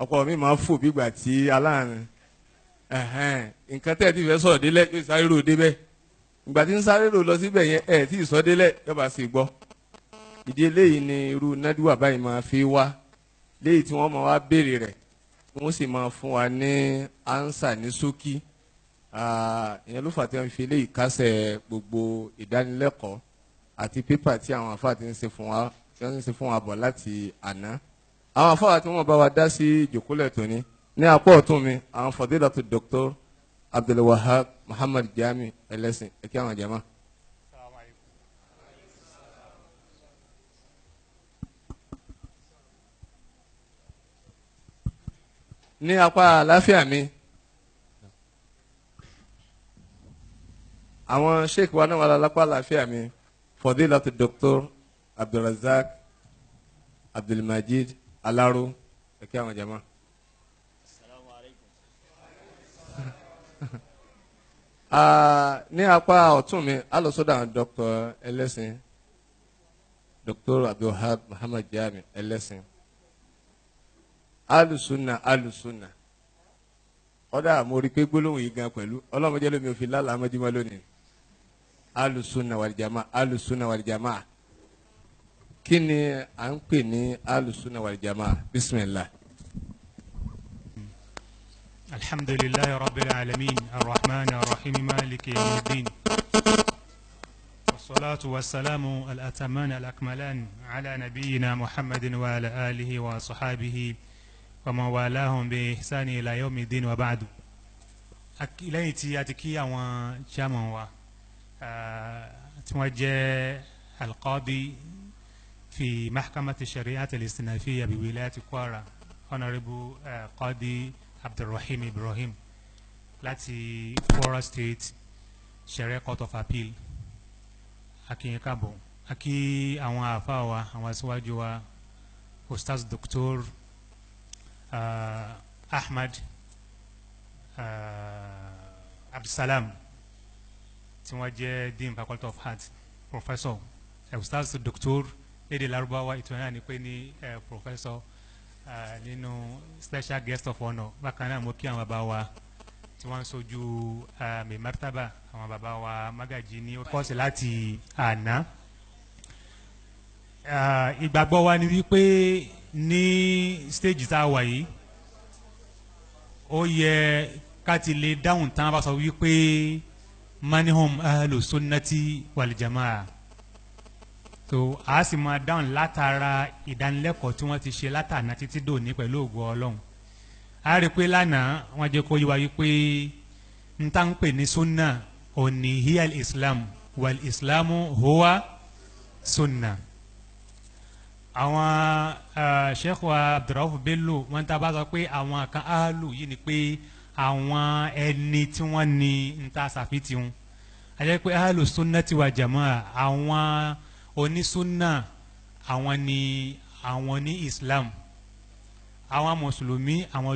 ọpọlọ mi máa ń fò bígbà tí aláàárín nǹkan tẹ́ ẹ ti fẹ́ sọ̀rọ̀ délẹ̀ yóò sáré rò débẹ̀ ìgbà tí ń sáré rò lọ síbẹ̀ yẹn ẹ̀ tí ì sọ délẹ̀ yọba sì gbọ́ ìdí eléyìí ni irú nádùúwà báyìí máa fi wá léyìí tí wọ́n máa wá béèrè rẹ̀ wọ́n sì máa fún wa ní ánsà ní ṣókí ìyẹn ló fà tí wọ́n fi léyìí kásẹ̀ gbogbo ìdánilẹ́kọ̀ọ́ àti pépà tí àwọn àfáà ti ń ṣe fún wa bọ̀ láti àná àwọn àfáà tí wọ́n bá wa dá sí ìjòkólẹ̀ tóní ní apá ọ̀tún mi àwọn fadilatu Dr. Abdulwahab Muhammad Jami ẹlẹ́sìn ẹ̀kí àwọn jama. ní apá àláfíà mi àwọn sheikh wa náà wà lápá àláfíà mi fadilatu Dr. Abdulrazak Abdulmajid Alaro ẹ̀kí àwọn jama. ní apá ọ̀tún mi a lọ sọ́dọ̀ àwọn Dr. ẹlẹ́sìn Dr. Abdulwahab Muhammad Jami ẹlẹ́sìn alùsùnà ọ̀dà mo rí pé gbólóhùn yìí gan pẹ̀lú ọlọ́mọdé lómi òfin lálàá mọ́júmọ́ lónìí alùsùnà wàlìjàmá kí ni à ń pè ní alùsùnà wal jamaa bisimilah. alhamdulilayi rabbil alamin arrahman arrahim maliki yawmiddin wassalatu wassalamu al-ataman al-akmalan ala nabiyyina muhammadin wa ala alihi wa sahabihi wa man walahum bi ihsani ila yawmiddin wa ba'du. lẹ́yìn tí a ti kí àwọn chairman wa tí wọ́n jẹ́ alqadi fi mahkamati shari'at al-istinafiyya bi wilayati Kwara honorable qadi Abdulrahim Ibrahim láti Kwara State Sharia Court of Appeal akínyìn káàbọ̀ akí àwọn àfa wa àwọn aṣíwájú wa Ustaz Dr. Ahmad Abdulsalam tí wọ́n jẹ́ Dean Faculty of Arts Professor Ustaz Dr. lédè Lárúbáwá ìtura náà ni pé ní Professor nínú special guest of honour bákan náà mo kí àwọn bàbá wa tí wọ́n ń sojú mi martaba àwọn bàbá wa Magaji ní kọ́ọ̀sì láti àná. Ìgbàgbọ́ wa ni wípé ní stage tá a wà yìí ó yẹ ká ti lè dáhùn tán bá sọ wípé manihum ahlu sunnati wal jamaa so a sì máa dáhùn látara ìdánilẹ́kọ̀ọ́ tí wọ́n ti ṣe látàná títí dòní pẹ̀lú ògo Ọlọ́run. A rí i pé lánàá wọ́n jẹ́ kó yé wa wípé n tá ń pè ní sunna òní hiyal islam wal islamu huwa sunna. Àwọn sheikh wa Abdurrauf Bello wọ́n tá a bá sọ pé àwọn kan ahlu yìí ni pé àwọn ẹni tí wọ́n ní n ta ṣàfihàn wọn. A jẹ́ pé ahlu sunnati wa jamaa àwọn onísúnà àwọn ní Islam àwọn mùsùlùmí àwọn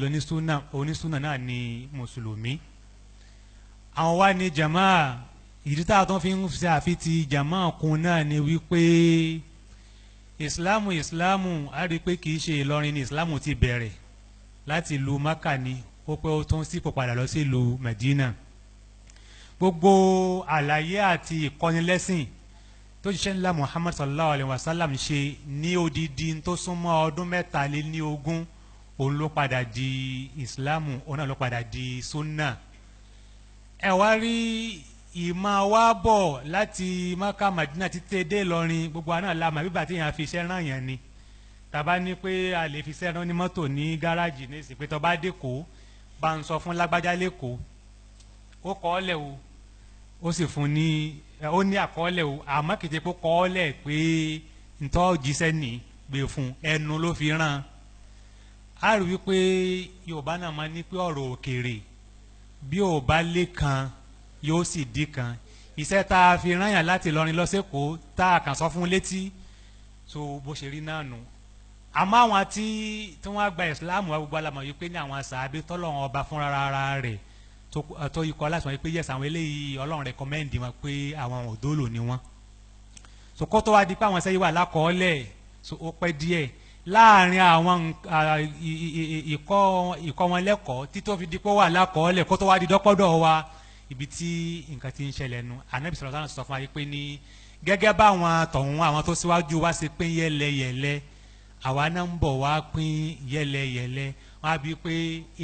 onísúnà náà ní mùsùlùmí àwọn wá ní jamaa ìdí tá a tán fi ń ṣe àfitì jamaa kún náà ni wípé Islamu a rí i pé kì í ṣe Ìlọrin ní Islamu ti bẹ̀rẹ̀ láti ìlú Maka ni ó pé ó tún sípò padà lọ sí ìlú Medina gbogbo àlàyé àti ìkọ́nilẹ́sìn tó ṣiṣẹ́ ńlá Muhammad sallallahu alayhi wa sallam ṣe ní odidi tó súnmọ́ ọdún 23 òun ló padà di Islamu òun náà ló padà di sunna. Ẹ wá rí ìmọ̀ wá bọ̀ láti Maka Madina títí dé Ìlọrin gbogbo àná làmà bíbà tí yẹn fi iṣẹ́ rán yẹn ni tàbá ní pé a lè fi iṣẹ́ rán ní mọ́tò ní gáràjì ní ìsìn pé tó bá dé kó bá ń sọ fún lágbájá lẹ́kọ̀ọ́ ó kọ́ ọ́ lẹ̀ o ó sì fún ní ó ní àkọọ́lẹ̀ o àmọ́ kìí ṣe pé kọ́ọ́lẹ̀ pé ntọ́ jíṣẹ́ ní gbé fún ẹnu ló fi ràn. A rí wípé Yorùbá náà máa ní pé ọ̀rọ̀ òkèèrè bí ò bá lé kan yóò sì dí kan iṣẹ́ tá a fi rán yàn láti Ìlọrin lọ́sẹ̀kọ́ tá a kàn sọ fún létí so bó ṣe rí náà nù. Àmọ́ àwọn tí wọ́n gba ìsìláàmù wa gbogbo alamọ̀ yìí pé ní àwọn sàábé tọ́lọ́run ọba fúnra ara rẹ̀ tó ikọ̀ láti wọ́n pé yẹ̀sà àwọn eléyìí Ọlọ́run rẹ̀kọ́mẹ́ǹdì wọn pé àwọn òdòlò ni wọ́n. So kó tó wá di pé àwọn sẹ́yìn wà lákọọ́lẹ̀ so ó pẹ́ díẹ̀ láàrin àwọn ìkọ́ wọn lẹ́kọ̀ọ́ tí tó fi di pé ó wà lákọọ́lẹ̀ kó tó wá di dọ́pọ́dọ̀ wa ibi tí nǹkan ti ń ṣẹlẹ̀ nu. Ànábì sallallahu alaihi wasallam sọ fún wa yìí pé ní gẹ́gẹ́ bá àwọn tọ̀hún àwọn tó síwájú wa ṣe pín yẹ́lẹyẹ̀lẹ àwa náà ń bọ̀ wá pín yẹ́lẹyẹ̀lẹ wọ́n á bí pé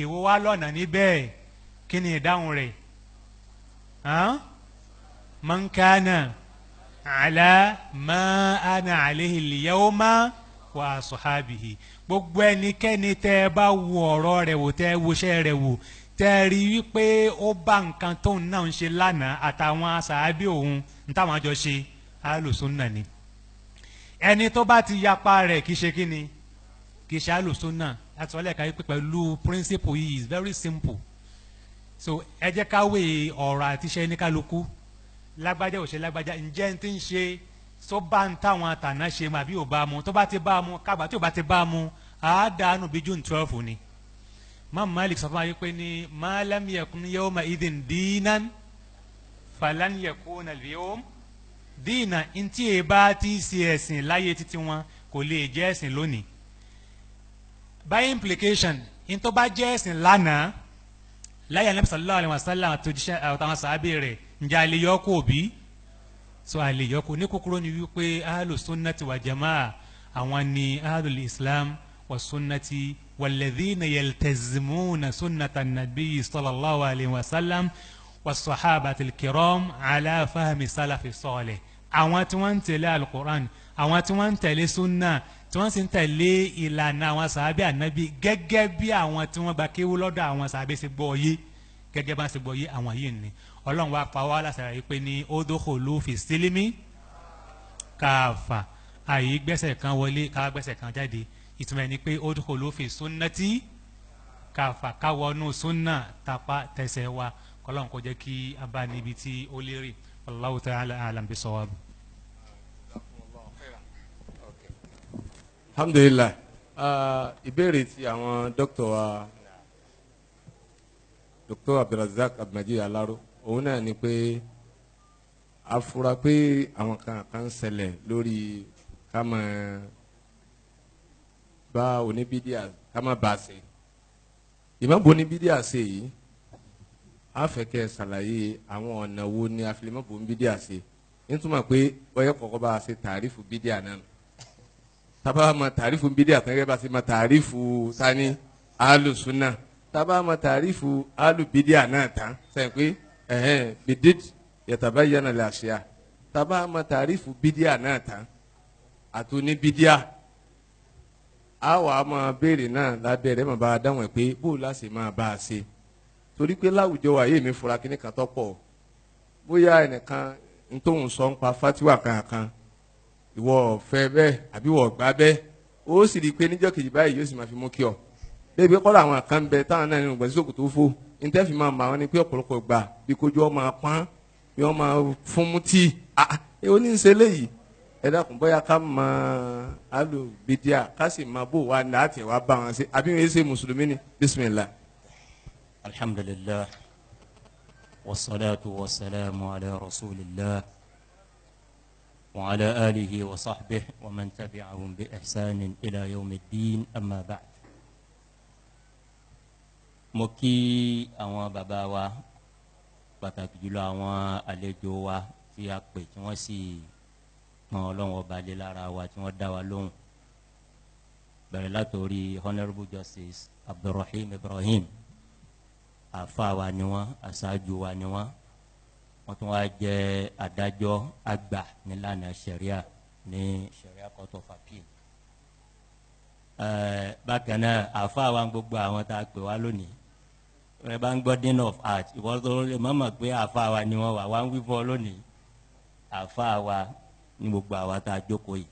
èwo wá lọ́nà níbẹ̀ kí ni ìdáhùn rẹ̀ man kana ala ma ana alayhi al-yawma wa sahabihi gbogbo ẹnikẹ́ni tẹ́ ẹ bá wo ọ̀rọ̀ rẹ̀ wò tẹ́ ẹ wo iṣẹ́ rẹ̀ wò tẹ́ ẹ rí wípé ó bá nǹkan tóun náà ń ṣe lánàá àtàwọn sàábì òun ní táwọn àjọ ṣe alùsùnà ni ẹni tó bá ti yapa rẹ̀ kì í ṣe kí ni kì í ṣe alùsùnà láti wọlé ẹ̀ka wípé pẹ̀lú principle yìí is very simple so ẹ jẹ́ ká wé ọ̀rọ̀ àti iṣẹ́ ní kálukú lágbájá ò ṣe lágbájá ǹjẹ́ ń ti ń ṣe tó bá ń táwọn àtàná ṣe mà bí ò bá mu tó bá ti bá mu kábà tí ò bá ti bá mu àádánù bí June 12 ni Imam Malik sọ fún wa pé ní ma lam yakun yawma idhin dinan falan yakuna al-yawm dina ntí ẹ bá ti ṣe ẹ̀sìn láyé títí wọn kò lè jẹ́ ẹ̀sìn lónìí by implication n tó bá jẹ́ ẹ̀sìn lánàá láyé Ànábì sallallahu alaihi wasallam àtòjíṣẹ́ àtàwọn sàábì rẹ̀ ǹjẹ́ àlè yọ kó bí so àlè yọkù ní kúkúrú ni wípé ahlu sunnati wa jamaa àwọn ni ahlu islam wa sunnati walladhina yaltazimuna sunnata nabi sallallahu alayhi wa sallam wa sahabati kiram ala fahmi salafi salih àwọn tí wọ́n ń tẹ̀lé alukur'an àwọn tí wọ́n ń tẹ̀lé sunna tí wọ́n sì ń tẹ̀lé ìlànà àwọn sàábì ànábì gẹ́gẹ́ bí àwọn tí wọ́n gba kéwú lọ́dọ̀ àwọn sàábì ṣe gbọ́ yé gẹ́gẹ́ bá ṣe gbọ́ yé àwọn yìí ni ọlọ́run wa pa wá láṣàrà yìí pé ní udkhulu fi sílímì káfà àyè gbẹ́sẹ̀ kan wọlé ká gbẹ́sẹ̀ kan jáde ìtumọ̀ ẹni pé udkhulu fi sunnati káfà káwọnú sunna tapa tẹsẹ̀ wa kọ́lọ́n kó jẹ́ kí a bá níbi tí ó lérè wallahu ta'ala a'lam bis-sawab. alhamdulilah ìbéèrè tí àwọn dókítà wa dr abdulrasaq abdulmajid alaro òun náà ni pé a fura pé àwọn kan ṣẹlẹ̀ lórí ká máa bá oníbídíà ká máa bá a ṣe ìmọ̀bù oníbídíà ṣe yìí a fẹ́ kẹ́ ẹ ṣàlàyé àwọn ọ̀nà wo ni a fi lè mọ̀bù oníbídíà ṣe nítorí pé ọyẹ́ kọ̀ọ̀kan bá a ṣe tàrífù bídíà náà tábà máa tàrífù bídíà tán gẹ́gẹ́ bá a ṣe máa tàrífù tani alùsùnà tábà máa tàrífù alùbídíà náà tán sẹ́yìn pé bidid yatabayyana al-ashya tábà máa tàrífù bídíà náà tán àtúní bídíà a wà á máa béèrè náà lábẹ́rẹ́ máa bá a dáhùn ẹ̀ pé bóò láṣẹ máa bá a ṣe torí pé láwùjọ wa yé mi fura kíní kan tó pọ̀ bóyá ẹnìkan ntòhún sọ ń pa fatiwa kankan ìwọ ọ̀fẹ́ bẹ́ẹ̀ àbí ìwọ ọ̀gbá bẹ́ẹ̀ ó sì rí i pé níjọ́ kejì báyìí yóò sì máa fi mú kí ọ débi kọ́lá àwọn kan ń bẹ táwọn náà nínú gbèsè òkú tó fò ntẹ́fì máa mà wọ́n ni pé ọ̀pọ̀lọpọ̀ gbà bí kojú ọ máa pọ́n bí wọ́n máa fún mú tíì ẹ ó ní í ṣe léyìí ẹ dákun bóyá ká máa alùbídíà ká sì máa bò wá láti wá bá wọn ṣe àbí wọn ṣe mùsùlùmí ni bisimilah. alhamdulillah wasalaatu wasalaamu ala rasulillah wa ala alihi wa sahbihi wa man tabi'ahum bi ihsanin ila yawmi ddin amma ba'd. mo kí àwọn bàbá wa pàtàkì jùlọ àwọn àlejò wa tí a pè tí wọ́n sì pọn ọlọ́run ọba lé lára wa tí wọ́n dá wa lóhùn bẹ̀rẹ̀ látòrí honourable justice abdulrahim ibrahim àfa wa ni wọ́n aṣáájú wa ni wọ́n tún wá jẹ́ adájọ́ àgbà nílànà sharia ní sharia court of appeal. bákan náà àfa wa gbogbo àwọn tá a pè wá lónìí ẹ bá ń gbọ́ din of art ìwọ́n tó lè mọ̀mọ́ pé àfa wa ni wọ́n wà ń wí fún ọ lónìí àfa wa ní gbogbo àwa tá a jókòó yìí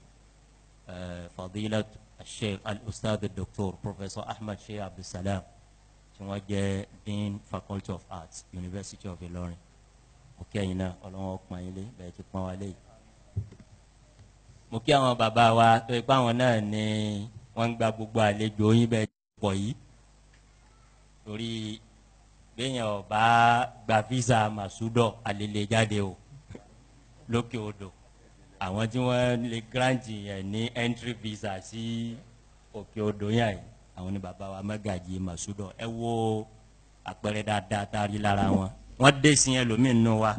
fadilat sheikh al-ustad doctor professor ahmed sheikh abdulsalam tí wọ́n jẹ́ dean faculty of arts university of ilorin òkè ẹ̀yin náà ọlọ́wọ́n pọ́n yín lé bẹ́ẹ̀ ti pọ́n wa lé yìí. mo kí àwọn bàbá wa tó ipá wọn náà ni wọ́n ń gba gbogbo àlejò yín bẹ́ẹ̀ pọ̀ yìí torí béèyàn ò bá gba visa masudo àlele jáde o lókè odò àwọn tí wọ́n lè grant yẹn ní entry visa sí òkè odò yẹn àwọn ni bàbá wa Magaji Masudo ẹ wo àpẹẹrẹ dáadáa tá a rí lára wọn wọ́n dé sí ẹlòmíín nù wa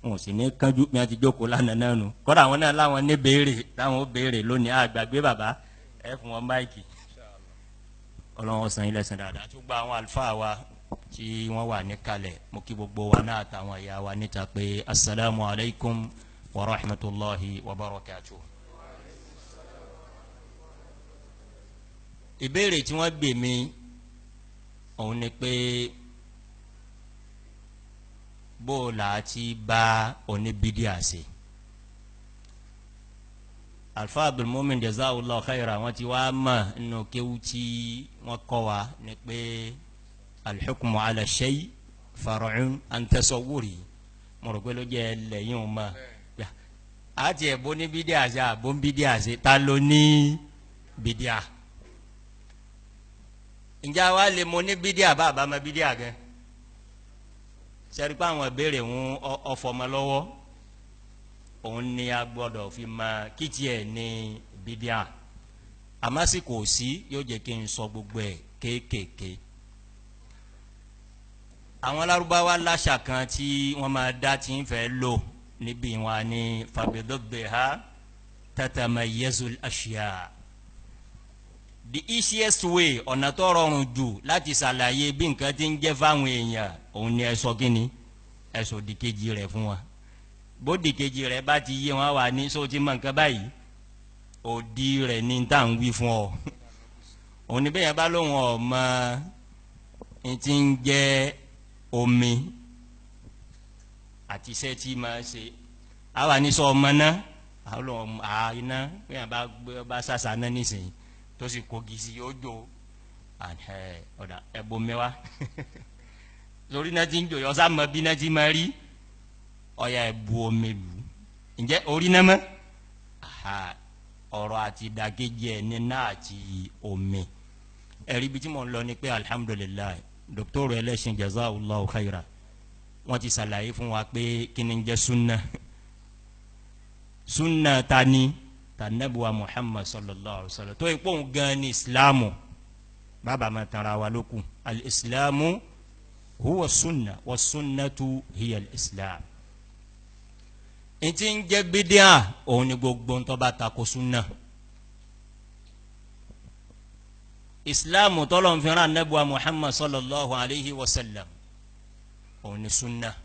wọn ò sì ní kánjú bí wọ́n ti jókòó lánàá náà nù kọ́dà àwọn náà láwọn ní béèrè táwọn ó béèrè lónìí àgbàgbé bàbá ẹ fún wọn máìkì ọlọ́wọ́n san ilẹ̀ sàn dáadáa tó gba àwọn àlùfáà wa tí wọ́n wà ní kalẹ̀ mo kí gbogbo wa náà àtàwọn ìyá wa níta pé asalaamu alaykum wa rahmatulahi wa barakatuh. ìbéèrè tí wọ́n gbè mí òun ni pé bó o là á ti bá oníbídíà ṣe. alfa abdulmumin jazakallahu khaira wọ́n ti wá mọ̀ nínú kéwú tí wọ́n kọ́ wa ni pé alḥukmu ala shay far'un an tasawwuri mo rò pé ló jẹ́ lẹ́yìn o ma àti ẹ̀ bó ní bídíà ṣe àbó ń bídíà ṣe ta ló ní bídíà ǹjẹ́ àwa lè mọ ní bídíà bá àbá ma bídíà gan sẹ́rí pé àwọn ìbéèrè ń ọ̀fọ̀mọ́ lọ́wọ́ òun ni a gbọ́dọ̀ fi máa kìtì ẹ̀ ní bídíà àmásìkò sí yóò jẹ́ kí n sọ gbogbo ẹ̀ kéékèèké. àwọn Lárúbáwá láṣà kan tí wọ́n máa dá tí ń fẹ́ lò níbi wọn ni fabidoddeha tatamayyazul ashiya. The easiest way ọ̀nà tó rọrùn jù láti ṣàlàyé bí nǹkan ti ń jẹ́ fáwọn èèyàn òun ni ẹ sọ kíni ẹ sọ òdìkejì rẹ̀ fún wa bó òdìkejì rẹ̀ bá ti yé wọn wà ní sọ ti mọ nǹkan báyìí òdì rẹ̀ ní tá à ń wí fún ọ òun ni bẹ́ẹ̀ yẹn bá lóun ọ̀mọ ẹ ti ń jẹ́ omi àti iṣẹ́ tí máa ṣe àwa ní sọ ọmọ náà àwọn ọmọ iná bẹ́ẹ̀ yẹn bá ṣàṣà náà nísìnyí tó sì kogi sí yóò jó ọ̀dà ẹ̀bùn mẹ́wàá lórí náà ti ń jò yọ sá mọ bí náà ti máa rí ọ̀yà ẹ̀bù omi lù ǹjẹ́ orí náà mọ́ ọ̀rọ̀ àti ìdàkejì ẹ̀ ní náà àti omi ẹ̀rí bí tí mo ń lọ ni pé alihamudulilayi dókítà ẹlẹ́sìn jazakallahu khaira wọ́n ti ṣàlàyé fún wa pé kí ni ń jẹ́ sunna sunna ta ni tanabuwa Muhammad sallallahu alaihi wa sallam tó ipò gan ni islamu bàbá ma tara wa lókun al-islamu huwa sunna wa sunnatu hiya al-islam ntí ń jẹ́ bídíà òun ni gbogbo ń tó bá tako sunna islamu tọ́lọ̀ ń fi rán anabuwa Muhammad sallallahu alaihi wa sallam òun ni sunna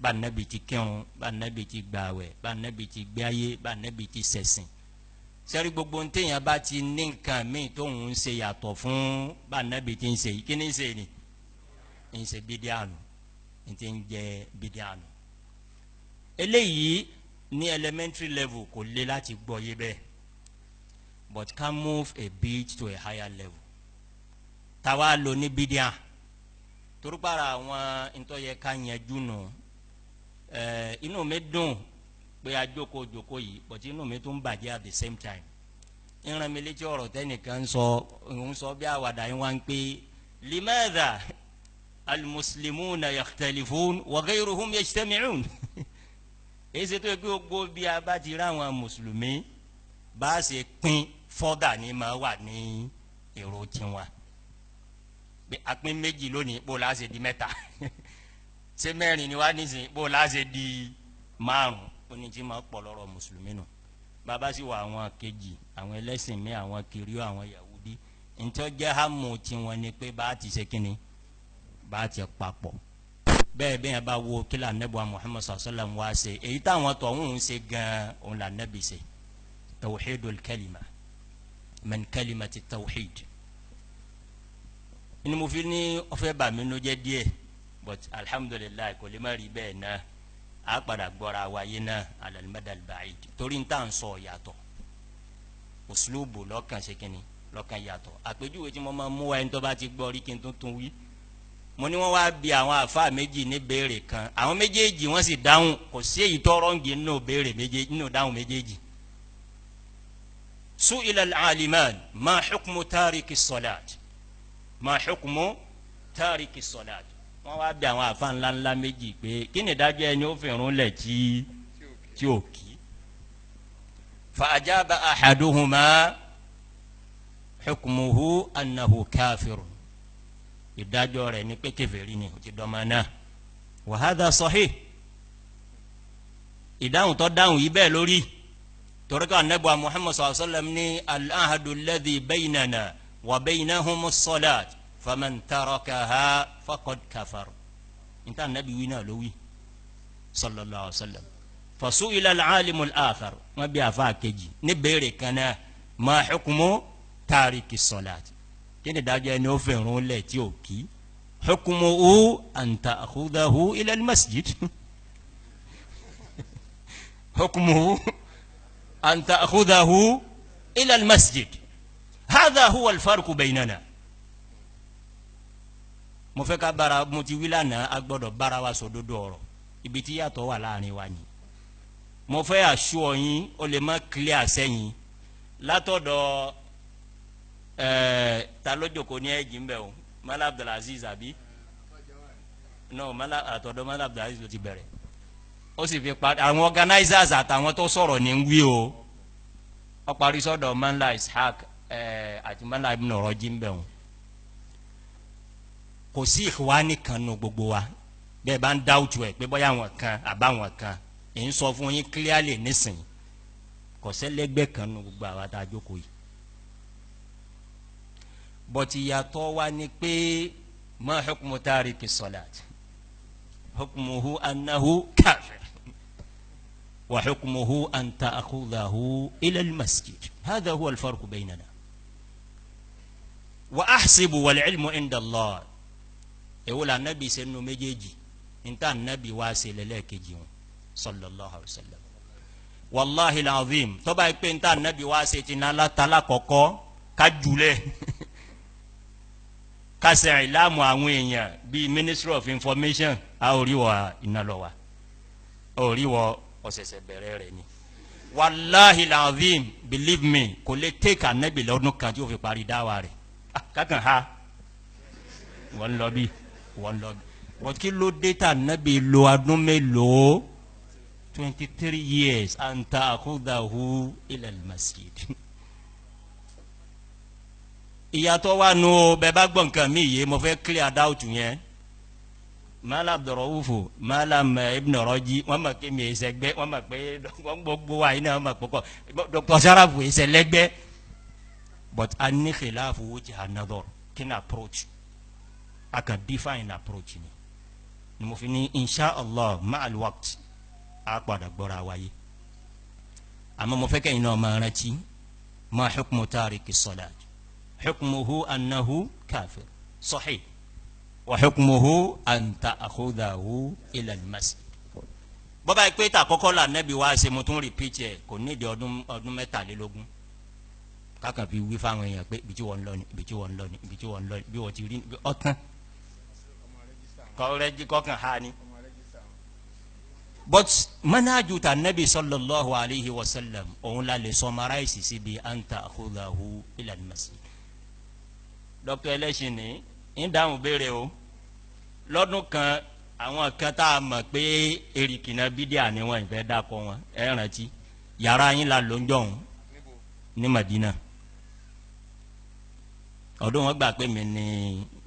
bá anabi ti kírun bá anabi ti gbààwẹ̀ bá anabi ti gbé ayé bá anabi ti ṣẹ̀sìn sẹ́rí gbogbo ń téèyàn bá ti ní nǹkan míì tó ń ṣe yàtọ̀ fún bá anabi ti ń ṣe yìí kí ni ń ṣe ni ń ṣe bídíà nù ń ti ń jẹ bídíà nù eléyìí ní elementary level kò lè láti gbọ́ yé bẹ́ẹ̀ but can move a bit to a higher level táwa lò ní bídíà torúpàrà àwọn ntọ́yẹ ká yanjú nù inú mi dùn pé ajókòó jókòó yìí but inú mi tún bàjẹ́ at the same time ìran mi létí ọ̀rọ̀ tẹ́nìkan sọ bí àwàdà yín wá ń pé limadha almuslimuna yakhtalifun wa ghayruhum yajtami'un èyí ṣe tó yẹ kí gbogbo bí a bá ti rá àwọn mùsùlùmí bá a ṣe pín fọ́dà ní máa wà ní èrò tiwọn bí a pín méjì lónìí bó la ṣe di mẹ́ta ṣé mẹ́rin ni wá nísìnyí bó la ṣe di márùn oní tí máa pọ̀ lọ́rọ̀ mùsùlùmí nù bàbá sì wà àwọn kejì àwọn ẹlẹ́sìn mi àwọn kirió àwọn yahudi ntọ́ jẹ́ hàmù tiwọn ni pé bá a ti ṣe kínni bá a ti papọ̀ bẹ́ẹ̀ bẹ́ẹ̀ bá wo kílà nẹ́bù Muhammad sallallahu alaihi wasallam wá ṣe èyí táwọn tọ̀hún ń ṣe gan-an òun là nẹ́bì ṣe tawhidul kalima min kalimati tawhid inú mo fi ní ọfẹ́ bà mí ló jẹ́ díẹ̀ but alhamdulilayi kò lè má rí bẹ́ẹ̀ náà a padà gbọ́ra wáyé náà alal madal ba'id torí n tà ń sọ yàtọ̀ uslubu lọ́kàn ṣe kínní lọ́kàn yàtọ̀ àpèjúwe tí mo máa mú wa ẹni tó bá ti gbọ́ rí kí n tó tún wí mo ní wọ́n wá bi àwọn àfa méjì ní béèrè kan àwọn méjèèjì wọ́n sì dáhùn kò sí èyí tọrọ ń gé nínú béèrè méjèèjì nínú dáhùn méjèèjì. su'ila al-aliman ma hukmu tariki salat ma hukmu tariki salat wọ́n wá bi àwọn àfa ńláńlá méjì pé kí ni ìdájọ́ ẹni ó fi irun lẹ̀ tí ò kí. fa ajaba ahaduhuma hukmuhu annahu kafirun ìdájọ́ rẹ̀ ní pé kèfèrí ni ó ti dọ́mọ náà wa hadha sahih ìdáhùn tó dáhùn yìí bẹ́ẹ̀ lórí torí ká Ànábì Muhammad sallallahu alaihi wasallam ní al-ahdu alladhi baynana wa baynahumu as-salat faman tarakaha faqad kafar níta Ànábì wí náà ló wí sallallahu alaihi wasallam fasu'ila al-alimu al-akhar wọ́n bí àfa kejì ní béèrè kan náà ma hukmu tariki as-salat kíni dájọ́ ẹni ó fẹ̀rún lẹ̀ tí ó kí hukmuhu an ta'khudahu ila al-masjid hukmuhu an ta'khudahu ila al-masjid hadha huwa al-farqu baynana. mo fẹ́ ká bára mo ti wí lánàá a gbọ́dọ̀ bára wa sòdodo ọ̀rọ̀ ibi tí yàtọ̀ wà láàrin wa ni mo fẹ́ assure yín ó lè má clear sẹ́yìn látọ̀dọ̀ ta ló jókòó ní ẹ̀jì ń bẹ̀ o Mala Abdulaziz àbí no Mala àtọ̀dọ̀ Mala Abdulaziz ló ti bẹ̀rẹ̀ ó sì fi parí àwọn organizers àtàwọn tó sọ̀rọ̀ ní wí o ó parí sọ́dọ̀ Mala Ishaq àti Mala Ibn Raji ń bẹ̀ o kò sí ìwání kan nù gbogbo wa bẹ́ẹ̀ bá ń dáwùtù ẹ̀ pé bóyá àwọn kan àbáwọn kan ń sọ fún yín clearly nísìnyí kò sẹ́lẹ́gbẹ́ kan nu gbogbo àwa tá a jókòó yìí bọ́tí yàtọ̀ wa ni pé ma hukmu tariki salat hukmuhu annahu kafir wa hukmuhu an ta'khudhahu ila al-masjid hadha huwa al-farq baynana wa ahsibu wal ilmu inda Allah ewola nabi senu méjèèjì nta nabi wa se lẹ́lẹ́kejì wọn sallallahu alaihi wasallam wallahi alazim tó bá pé nta nabi wa se ti na latala kọ́kọ́ ká jùlẹ̀ ká ṣe ìlàmù àwọn èèyàn bí ministry of information a ò rí wa iná lọ wa ò rí wa ọ̀sẹ̀sẹ̀ bẹ̀rẹ̀ rẹ̀ ni wallahi alazim believe me kò lè take anabi lọ́dún kan tí ó fi parí dáwà rẹ̀ kákan ha wọ́n lọ bí wọ́n lọ bí but kí ló dé ta anabi lo ọdún mélòó 23 years an ta'khudhahu ila al-masjid ìyàtọ̀ wa nù bẹ́ẹ̀ bá gbọ́ nǹkan mi yé mo fẹ́ clear doubt yẹn mala abdulrahuf malam ibn Raji wọ́n mọ̀ pé mi ẹsẹ̀ gbẹ́ wọ́n mọ̀ pé wọ́n gbogbo wa yìí náà wọ́n mọ̀ pé kọ́ Dr. Sharafu ẹsẹ̀ lẹ́gbẹ́ but a ní khilafu wujh an-nadar kí ni approach a kan define approach ni mo fi ní insha Allah ma'al waqt a padà gbọ́ra wáyé àmọ́ mo fẹ́ kẹ́yìn náà máa rántí ma hukmu tariki salat hukmuhu annahu kafir sahih wa hukmuhu an ta'khudhahu ila al-masjid bọ́bá yìí pé ta kọ́kọ́ la nẹ́bi wá ṣe mo tún repeat ẹ̀ kò ní ìdí ọdún mẹ́tàlélógún kákan fi wí fáwọn èèyàn pé ibi tí wọ́n ń lọ ni ibi tí wọ́n ń lọ ni ibi tí wọ́n ń lọ ni bí wọ́n ti rí ọ̀tán kọ́rẹ́jì kọ́kàn ha ni. but manhaju ta nabi sallallahu alayhi wa sallam òun la lè summarize síbi an ta'khudhahu ila al-masjid. dr ẹlẹ́sìn ní ń dáhùn béèrè o lọ́dún kan àwọn kan tá a mọ̀ pé erikina bídíà ni wọ́n ìfẹ́ dákọ̀ wọn ẹ rántí yàrá yín la ló ń jọ̀hún ní Madina ọdún wọn gbà pé mi ní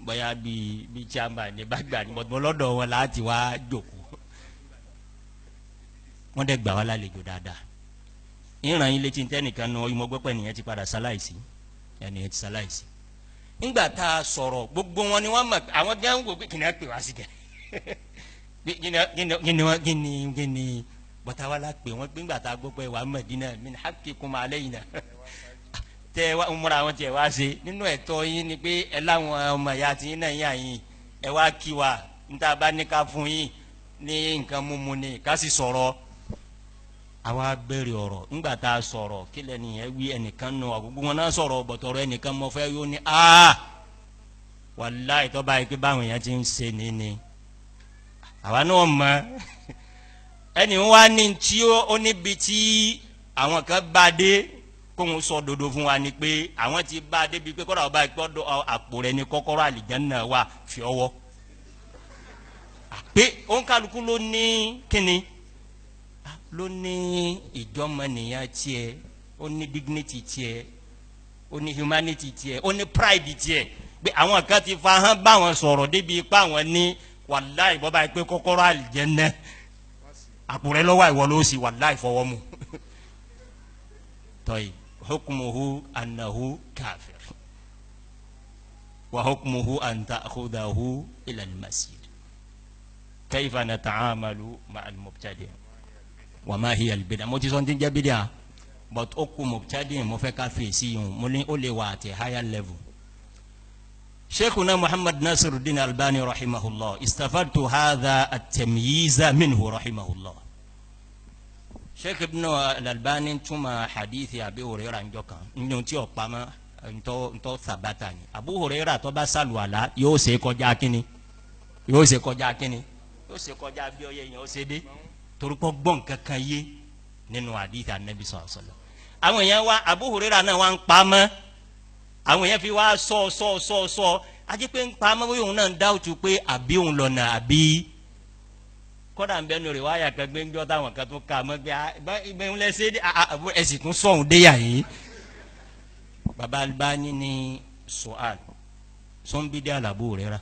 bóyá bíi chairman ní bàgbà ní bọ́tún lọ́dọ̀ wọn láti wá jókòó wọ́n dẹ̀ gbà wá lálejò dáadáa ìràn yín létí tẹ́nìkan nu ìmọ̀ gbọ́pẹ́ nìyẹn ti padà sáláìsì ẹnìyẹn ti sáláìsì ńgbà tá a sọ̀rọ̀ gbogbo wọn ni wọ́n mọ̀ àwọn gẹ́gẹ́ wò pé kìnìún pè wá sí gẹ̀ gíní bọ́tà wà lá pè wọ́n pé ńgbà tá a gbọ́ pé wà Madina min haqqikum alayna tẹ wá múra wọn tiẹ̀ wá ṣe nínú ẹ̀tọ́ yín ni pé ẹ láwọn ọmọ ìyá tí yín náà yín àyìn ẹ wá kí wa níta bá ní ká fún yín ní nǹkan mímu ni ká sì sọ̀rọ̀ àwa bẹ̀rẹ̀ ọ̀rọ̀ ńgbà tá a sọ̀rọ̀ kí lẹ́nu yẹn wí ẹnìkan nù gbogbo wọn náà sọ̀rọ̀ bọ̀tọ̀rọ̀ ẹnìkan mọ̀ fẹ́ yóò ní wàláhì tó báyìí pé báwọn èèyàn ti ń ṣe nìyí àwa náà mọ̀ ẹni wá ní tí ó níbi tí àwọn kan bá dé kóhun sọ dodo fún wa ni pé àwọn ti bá débi pé kọ́ra ọba ìpọ́dọ̀ àpò rẹ ní kọ́kọ́rọ́ àlìjánnà wà fi ọwọ́ pé òun kálukú ló ní kíni ló ní ìjọmọnìyàn tiẹ̀ ó ní dignity tiẹ̀ ó ní humanity tiẹ̀ ó ní pride tiẹ̀ pé àwọn kan ti fa hàn báwọn sọ̀rọ̀ débi ipá wọn ní wàláì bọ́ba pé kọ́kọ́rọ́ àlìjánnà àpò rẹ lọ́wọ́ ìwọ ló sì wàláì fọwọ́ mu tọ́yì. حكمه أنه كافر وحكمه أن تأخذه إلى المسجد كيف نتعامل مع المبتدع وما هي البدع موتي سونتين جا بدع but أكو مبتدع مفكا في سيون مولين أولي واتي higher level شيخنا محمد ناصر الدين الألباني رحمه الله استفدت هذا التمييز منه رحمه الله sheikh ibn al-Albani tuma hadithi Abi Hurairah njokan nti opama nto sabata ni Abu Hurairah tó bá saluala yóò ṣe kọjá kíni yóò ṣe kọjá kíni yóò ṣe kọjá bí oye yẹn ó ṣe dé torúkọ gbọ́n kankan yé nínú hadithi Ànábì sallallahu alaihi wasallam àwọn èèyàn wa Abu Hurairah náà wá ń pamọ́ àwọn èèyàn fi wá sọ ajé pé ń pamọ́ bóyá òun náà ń dáwùtú pé àbí òun lọ́nà àbí kódà ń bẹnu rẹ̀ wáyà kan gbé ń jọ́ táwọn kan tó ká mọ́ pé ibẹ̀ ń lẹ́sẹ̀ ẹ̀sìn tún sọ̀hún déyà yìí. baba Albani ní sọ́àl sọ́nbídé Abu Hurairah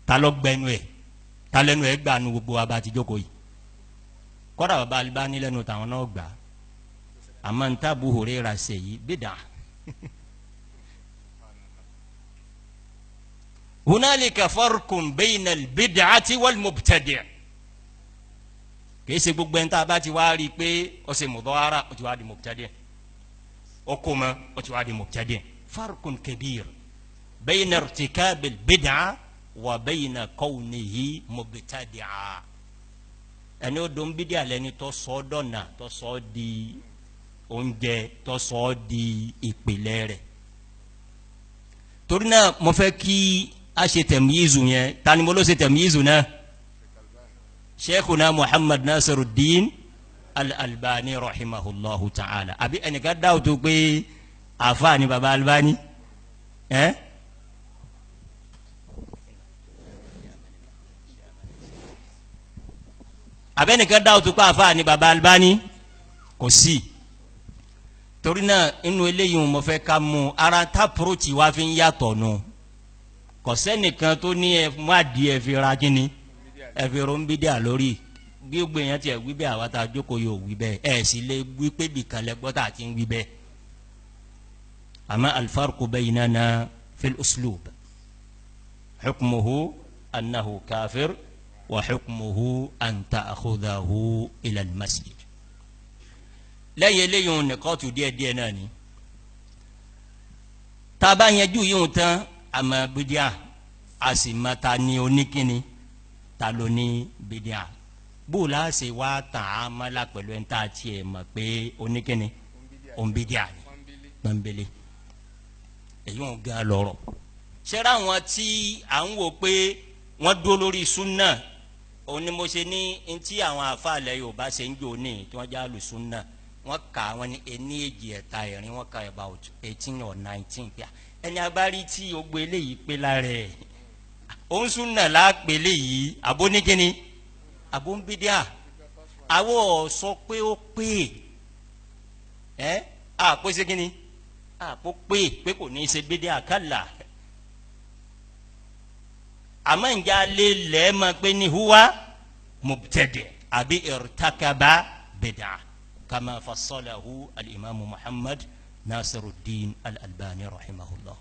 ta ló gbẹnu ẹ̀ ta lẹ́nu ẹ̀ gbà nu gbogbo wa bá ti jókòó yìí kọ́dà bàbá Albani lẹ́nu tàwọn náà gbà àmọ́ n ta Abu Hurairah ṣe yìí bid'a. hunalika farqun bayna al-bid'ati wal-mubtadi'. kì í ṣe gbogbo ẹni tá a bá ti wá rí i pé ó ṣe mudahara ó ti wá di mubtadi', ó kó mọ́ ó ti wá di mubtadi'. farqun kabir bayna irtikab al-bid'a wa bayna kawnihi mubtadi'a. ẹni ó dùn bídíà lẹni tó sọ ọ́ dọ̀nà tó sọ ọ́ di oúnjẹ tó sọ ọ́ di ìpìlẹ̀ rẹ̀. torí náà mo fẹ́ kí a ṣe tẹ̀míyìzù yẹn tani mo ló ṣe tẹ̀míyìzù náà Sheikhuna Muhammad Nasiruddin al-Albani rahimahullahu ta'ala. àbí ẹnìkan dáwọ́ tó pé àfa ni baba Albani abẹ́nìkan dáwọ́ tó pé àfa ni baba Albani kò sí. torí náà inú eléyìí mo fẹ́ ká mú ara tá pòròtì wá fi ń yàtọ̀ nù. kò sẹ́nìkan tó ní ẹ mú adìẹ fi ra kíni ẹ fi ro ń bí díà lórí bí ó gbé yẹn tiẹ̀ wí bẹ́ẹ̀ àwa tá a jókòó yóò wí bẹ́ẹ̀ ẹ̀ sì lè wí pé bìkan lẹ́gbọ́ tá a ti ń wí bẹ́ẹ̀. àmọ́ al-farqu baynana fil uslub hukmuhu annahu kafir wa hukmuhu an ta'khudhahu ila al-masjid. lẹ́yìn eléyìí nìkan tù díẹ̀díẹ̀ náà ni tá a bá yanjú yìí tán àmọ́ bídíà a sì mọ ta ni oníkíni ta ló ní bídíà bó la ṣe wá tàn á mọ́lá pẹ̀lú ẹni tá a tiẹ̀ mọ̀ pé oníkíni òǹbídíà ni pọ́nbélé èyí wọn gan lọ́rọ̀. ṣẹ́ra àwọn tí à ń wò pé wọ́n dúró lórí súnà òun ni mo ṣe ní ntí àwọn àfàlẹ́ Yorùbá ṣe ń jò ní tí wọ́n já lù súnà wọ́n kà wọ́n ní ení èjì ẹ̀ta ẹ̀rin wọ́n kà about 18 or 19 pé ẹni agbárí tí o gbé léyìí pé lára ẹ̀ òun súnà láàpẹ̀ léyìí abóníkíní abóńbídíà àwọ̀ sọ pé ó pé àpò ṣe kíni àpò pé kò ní í ṣe bídíà kálá àmọ́ ìjà lè lẹ́ẹ̀mọ́ pé ní huwa mubtadi' àbí irtakaba bid'a kama fassalahu al-imamu Muhammad Nasiruddin al-Albani rahimahullah.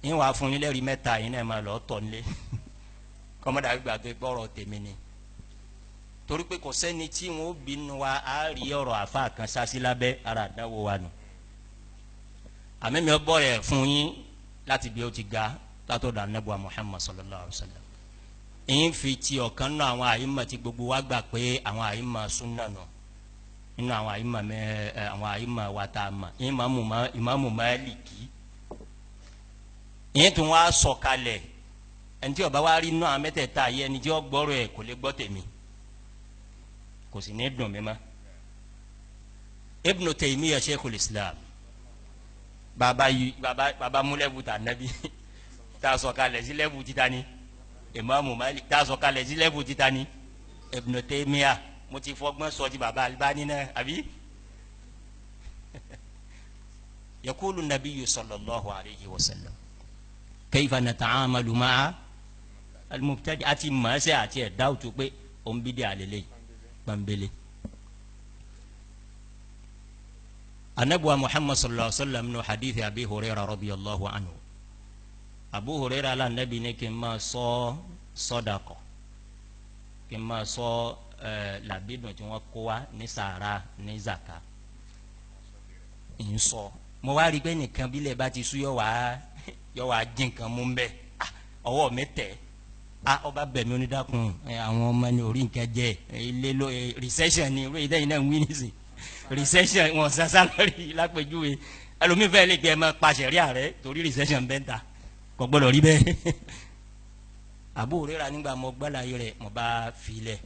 yín wàá fún yín lẹ́rìí mẹ́ta yín náà máa lọ tọ̀ nílé kọ́mọ́dà gbà pé gbọ́rọ̀ tèmi ni torí pé kò sẹ́ni tí wọn ó bínú wa á rí ọ̀rọ̀ àfa kan sásí lábẹ́ ara àdáwò wa nù. àmì mi bọ̀ rẹ̀ fún yín láti bí ó ti ga látọ̀dọ̀ anábùwà Muhammad sallallahu alayhi wa sallam. yín fi ti ọ̀kan náà àwọn àyímọ̀ tí gbogbo wa gbà pé àwọn àyímọ̀ súnà nù nínú àwọn àyímọ̀ wa tá a mọ̀ ìmáàmù Málíkì yín tún wá sọ̀kalẹ̀ ẹni tí ó bá wá rí náà mẹ́tẹ̀ẹ̀ta yẹ ẹni tí ó gbọ́rọ̀ ẹ̀ kò lè gbọ́ tèmi kò sì ní dùn mí ma. Ibn Taymiyyah Sheikhul Islam baba múlẹ̀bù tà nàbí tá a sọ̀kalẹ̀ sí lẹ́bù títa ni Imaamu Malik tá a sọ̀kalẹ̀ sí lẹ́bù títa ni Ibn Taymiyyah mo ti fọgbọ́n sọ ti baba Albani náà àbí. Yaqulu nabiyyu sallallahu alayhi wa sallam kayfa nata'amalu ma'a al-mubtadi' àti màásẹ̀ àti ẹ̀dá òtún pé òun bí dé àlélẹ́ gbàmbélé. anabuwa Muhammad sallallahu alaihi wa sallam no hadithi Abi Hurairah radiyallahu anhu. Abu Hurairah ala nabi ne kí n máa sọ sọdakọ kí n máa sọ làbídùn tí wọ́n kó wa ní sàrà ní zaka ń sọ mo wá rí pé nìkan bílẹ̀ bá ti sú yọ wá dín nǹkan mú bẹ́ẹ̀ ọwọ́ mi tẹ̀ ọba bẹ̀mí onídàkùn àwọn ọmọ ní orí nǹkan jẹ́ ilé ló recession ni orí ìdẹ́yìn náà ń wí nísì recession wọn sásá lórí lápẹjúwe ẹlòmíín fẹ́ lè gbé ẹ máa paṣẹ rí ààrẹ torí recession bẹ́ẹ̀ ta kò gbọ́dọ̀ rí bẹ́ẹ̀. Abu Hurairah nígbà mo gbọ́dọ̀ ayé rẹ̀ mo bá filẹ̀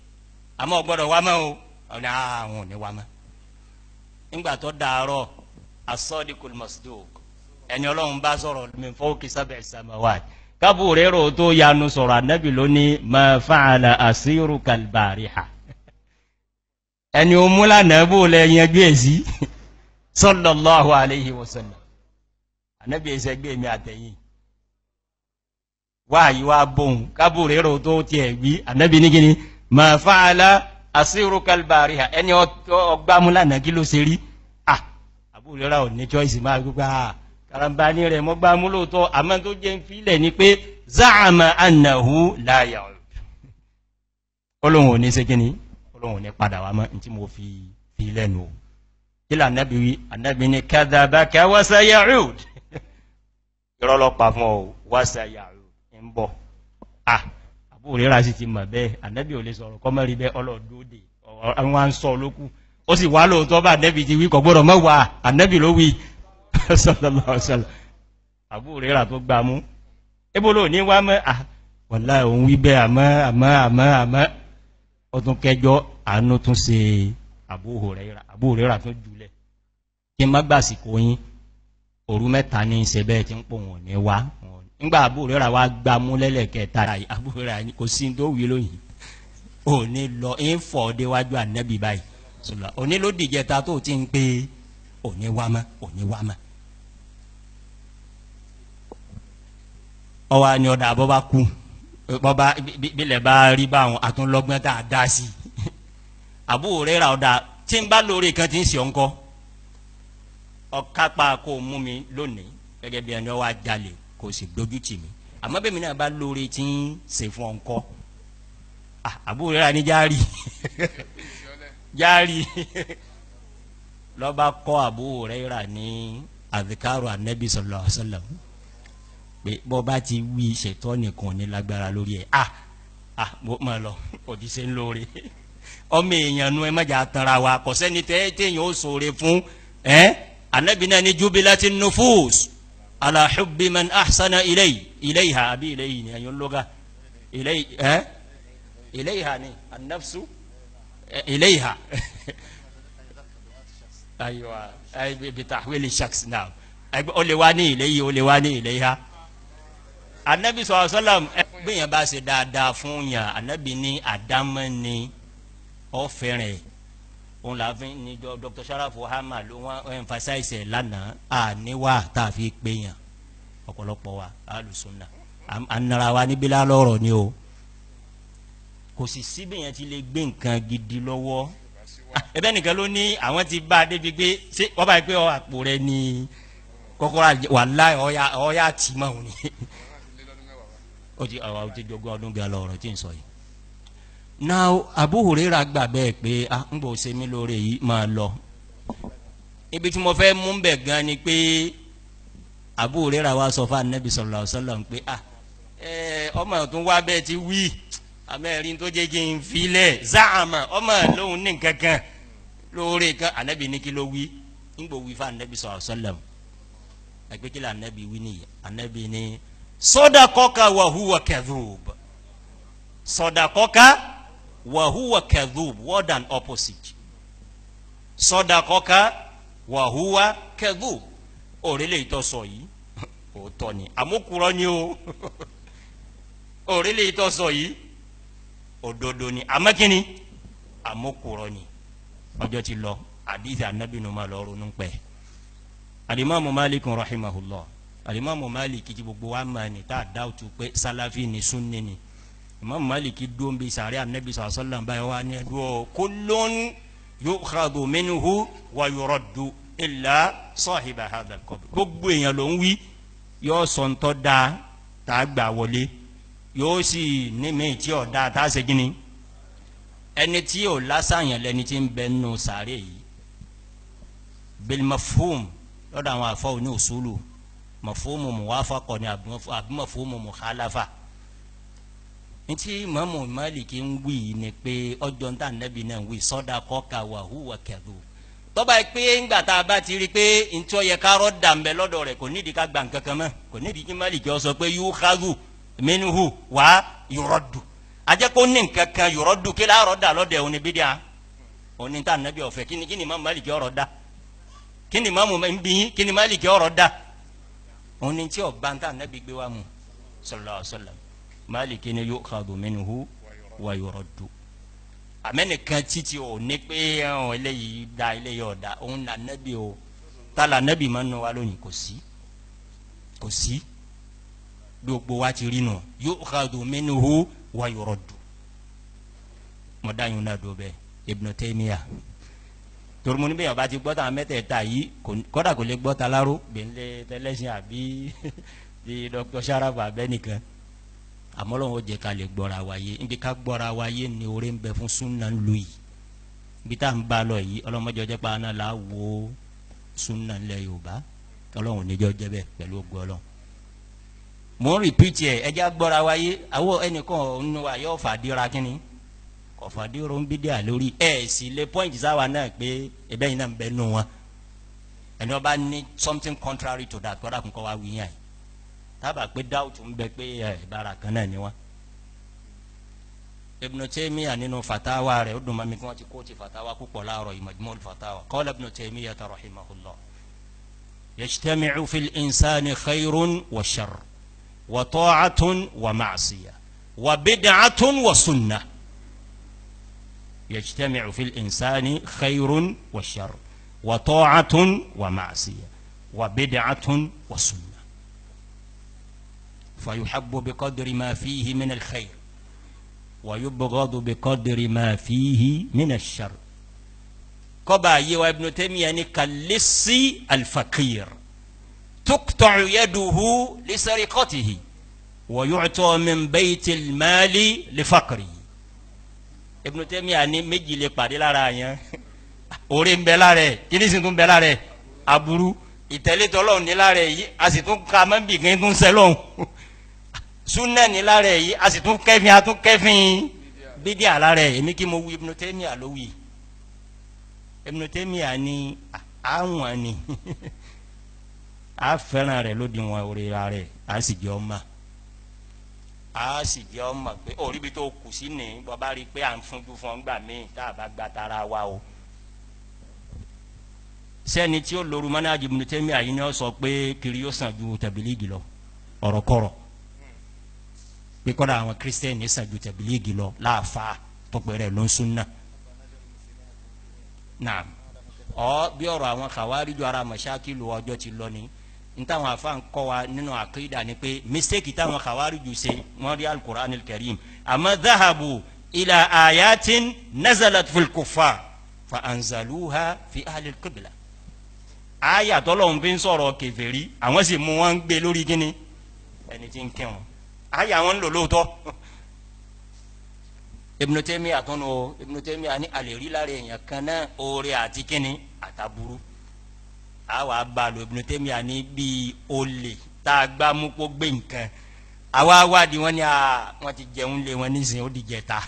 àmọ́ gbọ́dọ̀ wá mọ́ o ọ̀nà àwọn ò ní wá mọ́. nígbà tó dàárọ̀ as-sadiqul masduq ẹni ọlọ́run bá sọ̀rọ̀ min fawqi sab'i samawat Abu Hurairah tó yanu sọ̀rọ̀ Ànábì lónìí ma fa'ala asiruka al-bariha ẹni omúlà náà bó lẹ yanjú èsì sallallahu alayhi wa sallam. Ànábì ẹsẹ̀ gbé mi àtẹ̀yìn wáyé wá bóun Abu Hurairah tó tiẹ̀ wí Ànábì ní kíni ma fa'ala asiru kalbariha ẹni ọgbàmúlà náà kí ló ṣe rí ah Abu Hurairah ò ní choice máa gbogbo karambani rẹ̀ mọ́ gbàmúlò tó àmọ́ tó jẹ́ ń filẹ̀ ni pé za'ama annahu la ya'ud Ọlọ́hun ò ní ṣe kíni Ọlọ́hun ò ní padà wá mọ́ ntí mo fi lẹ́nu o kila Ànábì wí Ànábì ní kadhabaka wa saya'ud ìrọlọ́pàá fún ọ wa saya'ud ń bọ̀ ah Abu Hurairah sì ti mọ̀ bẹ́ẹ̀ Ànábì ò lè sọ̀rọ̀ kọ́ mẹ́rin bẹ́ẹ̀ ọlọ́dúnde àwọn à ń sọ lókù ó sì wá lóòótọ́ bá Ànábì ti wí kò gbọ́dọ̀ mọ́ wà Ànábì ló wí sallallahu alaihi wasallam Abu Hurairah tó gbà mú ebolo ní wá mọ́ ah wallahi òun wí bẹ́ẹ̀ àmọ́ ó tún kẹjọ́ àánú tún ṣe Abu Hurairah tún jùlẹ̀ kí n má gbàsìkò yín òru mẹ́ta ní ṣe bẹ́ẹ̀ tí ń pò wọ́n ní wá nígbà Abu Hurairah wá gbá mú lẹ́lẹ̀kẹta Abu Hurairah kò sí tó wí lóyìn ò ní lọ ń fọ̀ déwájú Ànábì báyìí sọlá òní ló dìjẹta tó ti ń pé òní wá mọ́ ọwọ́ ni ọ̀dà bọ́ bá kú bọ́bá bílẹ̀ bá rí báwọn àtúnlọ́gbọ́n tá a dá sí Abu Hurairah ọ̀dà tí ń bá lórí kan tí ń ṣe ọ̀nkọ́ ọ̀kápá kó mú mi lónìí gẹ́gẹ́ bí ẹni ọwọ́ ajalè kò sì dojú tì mí àmọ́ bẹ́ẹ̀ mi náà bá lórí tí ń ṣe fún ọ̀nkọ́ Abu Hurairah ní járí lọ́ba kọ́ Abu Hurairah ní azikaru Ànábì sallallahu alaihi wasallam pé bọ́ bá ti wí ṣètọ́ nìkan ní lágbára lórí ẹ̀ bó máa lọ òjíṣẹ́ ń lóore ọmọ èèyàn nu ẹ mọ̀jà tanra wa kò sẹ́ni téèyàn ó ṣoore fún Ànábì náà ní jubilatin nufus ala hubbi man ahsana ilayha àbí ilayhi ni ẹ̀yọ́ lọ́gà ilayha ni an-nafsu ilayha ayiwa bi tahwil shakhs náà ó lè wá ní ilayhi ó lè wá ní ilayha. Ànábì sallallahu alaihi wasallam gbìyànjú bá ṣe dáadáa fún yàn Ànábì ní àdámọ́ ni ọ fẹ́rẹ̀ òun là fi ní Dr. Sharafu Hama ló wọ́n emphasize lánàá àníwá tá a fi pé yàn ọ̀pọ̀lọpọ̀ wa alùsùnà ànàrà wa níbí lálọ́rọ̀ ni o kò sì síbi yẹn ti lè gbé nǹkan gidi lọ́wọ́ ẹbẹ́ nìkan ló ní àwọn ti bá a débi gbé ṣé wọ́n bá yẹ pé àpò rẹ ní kọ́kọ́rọ́ wàláhì ọ̀ya tì mọ́ òun ni ó ti jogún ọdún gan lọ ọ̀rọ̀ tí ń sọ yìí. now Abu Hurairah gbà bẹ́ẹ̀ pé ń bò ṣe mí lóore yìí máa lọ ibi tí mo fẹ́ mú bẹ̀ gan ni pé Abu Hurairah wa sọ fún Ànábì sallallahu alaihi wasallam pé ọmọ tó wá bẹ́ẹ̀ ti wí amẹ́rin tó jẹ́ kí n filẹ̀ záàmà ọmọ lóhun ní kankan lóore kan Ànábì ní kí ló wí ń gbò wí fún Ànábì sallallahu alaihi wasallam ẹgbẹ́ kí lè Ànábì wí nìyí Ànábì ní sọdakọka wahuwa kadhub sọdakọka wahuwa kadhub word and opposite sọdakọka wahuwa kadhub òrìlẹ̀ ìtọ́ sọ yìí òótọ́ ni àmúkúrọ́ ni o òrìlẹ̀ ìtọ́ sọ yìí òdodo ni amákíní àmúkúrọ́ ni ọjọ́ ti lọ àdìsí Ànábì nù má lọ ronú pẹ́ Al-Imam Malik rahimahullah Al-Imam Malik tí gbogbo wa máa ní tá a dáwùtú pé Salafi ni Sunni ni Imam Malik dóun bí sàrẹ́ Ànábì sallallahu alaihi wasallam báyìí wá ní ẹ̀dùn kullun yukhadhu minhu wa yuraddu illa sahiba hadha al-qabr gbogbo èèyàn ló ń wí yóò sọ̀ntọ́ da tá a gbà wọlé yóò sì ní mi tí ò da tá a ṣe gíní ẹni tí ò lásàyàn lẹni tí ń bẹ nù sàrẹ́ yìí bil mafhum lọ́dọ̀ àwọn àfọwọ́ ní usulu mafhumu muwafaqa ni àbí mafhumu mukhalafa ntí Imamu Maliki ń wí ni pé ọjọ́ ntá Ànábì náà ń wí sadaqaka wa huwa kadhub tọ́ba yìí pé ńgbà tá a bá ti rí i pé ntí ó yẹ ká rọ́ dàmbẹ́ lọ́dọ̀ rẹ̀ kò nídìí ká gbà nǹkan kan mọ́ kò nídìí kí Maliki ó sọ pé yukhadhu minhu wa yuraddu ajẹ́ kó ní nǹkan kan yuraddu kí láàrọ̀ dà lọ́dọ̀ òní bídíà òní ntá Ànábì ọ̀fẹ́ kí ni Imamu Maliki ọ̀rọ̀ dá kí ni Imamu ń bí kí ni Maliki ọ̀rọ̀ dá òní tí ọba ntá Ànábì gbé wa mu sallallahu alaihi wasallam Maliki ni yukhadhu minhu wa yuraddu amẹnikan títí o ní pé eléyìí da eléyìí ọ̀dà òun là Ànábì o ta là Ànábì máa ń nù wa lónìí kò sí gbogbo wa ti rí nù yukhadhu minhu wa yuraddu mọ̀dáyìn náà dó bẹ́ẹ̀ Ibn Taymiyyah torí mo ní bẹ́ẹ̀ ọba ti gbọ́ tàwọn mẹ́tẹ̀ẹ̀ta yìí kódà kò lè gbọ́ ta láró gbẹ̀ǹlẹ̀ tẹlẹ́sìn àbí bí Dr. Sharafa abẹ́nìkan àmọ́ lọ́wọ́ jẹ́ ká lè gbọ́ra wáyé níbi ká gbọ́ra wáyé ni oore ń bẹ fún sunna lu yìí bí tá à ń bá lọ yìí ọlọ́mọdé ọjọ́ pa náà la wo sunna ńlẹ̀ Yorùbá ọlọ́run níjọ́ jẹ́ bẹ́ẹ̀ pẹ̀lú ògo Ọlọ́run mo ń rìpíìtì ẹjẹ́ gbọ́ra wáyé àwọn ẹnìkan nínú wa yóò fàdíra kínní kọfàdúró ń bídíà lórí sì lè point sáwa náà pé ẹbẹ yìí náà ń bẹ nù wọn ẹni wọn bá ní something contrary to that kọ́dà kún kọ́ wá wí yàn tábà pé doubt ń bẹ pé ìbára kan náà ni wọn. Ibn Taymiyyah nínú fatawa rẹ̀ ó dùn mọ́ mi kí wọ́n ti kó ti fatawa púpọ̀ láàárọ̀ yìí Majmu'ul Fatawa qala Ibn Taymiyyah rahimahullah yajtami'u fil insani khayrun wa sharr wa ta'atun wa ma'siyah wa bid'atun wa sunnah. يجتمع في الإنسان خير وشر وطاعة ومعصية وبدعة وسنة فيحب بقدر ما فيه من الخير ويبغض بقدر ما فيه من الشر قبا يا ابن تيمية كاللص الفقير تقطع يده لسرقته ويعطى من بيت المال لفقره Ibn Taymiyyah ní méjì lè pàdé lára yẹn oore ń bẹ lára ẹ kíní sì tún bẹ lára ẹ aburú ìtẹ̀lé tọ́lọ́run ní lára ẹ yìí a sì tún ka mọ́bì kí n tún sẹ́lọ̀hún súnà ní lára ẹ yìí a sì tún kẹ́fìn bídíà lára ẹ èmi kí mo wí Ibn Taymiyyah ló wí Ibn Taymiyyah ní àwọn ni a fẹ́ràn rẹ̀ lódì wọn oore lára ẹ a sì jẹ́ ọmọ a sì jẹ́ ọmọ pé orí bí tó kù sí ní bọ́bá rí i pé à ń fúnjú fún ọgbà míì tá a bá gba tara wa o. sẹ́ni tí ó lóru manhaj Ibn Taymiyyah yìí ni ó sọ pé kiri yóò sàn ju tabiligi lọ ọ̀rọ̀kọ̀rọ̀ pé kọ́dà àwọn kírísítẹ́nì sàn ju tabiligi lọ láàfa tọpẹ́ rẹ̀ ló ń sunna. naam bí ọ̀rọ̀ àwọn khawariju ara mashakilu ọjọ́ ti lọ ni ntàwọn afaan kọ́ wa nínú àkídà ni pé mistake táwọn khawariju ṣe wọ́n rí al-Qur'an al-Karim àmọ́ dhahabu ila ayatin nazalat fil kuffar fa anzaluha fi ahli al-qibla. aya tọ́lọ́hun fi ń sọ̀rọ̀ kèfèrí àwọn sì mú wọn gbé lórí kíni ẹni tí ń kírun aya wọn ń lò lóòótọ́. Ibn Taymiyyah àtúnú Ibn Taymiyyah ní àlèrí lára èèyàn kan náà oore àti kíni àtàbúrú àwa bá lò Ibn Taymiyyah ní bíi olè tá a gbá mú kó gbé nǹkan àwa wádìí wọn ni wọn ti jẹun lé wọn nísìnyí ó di jẹta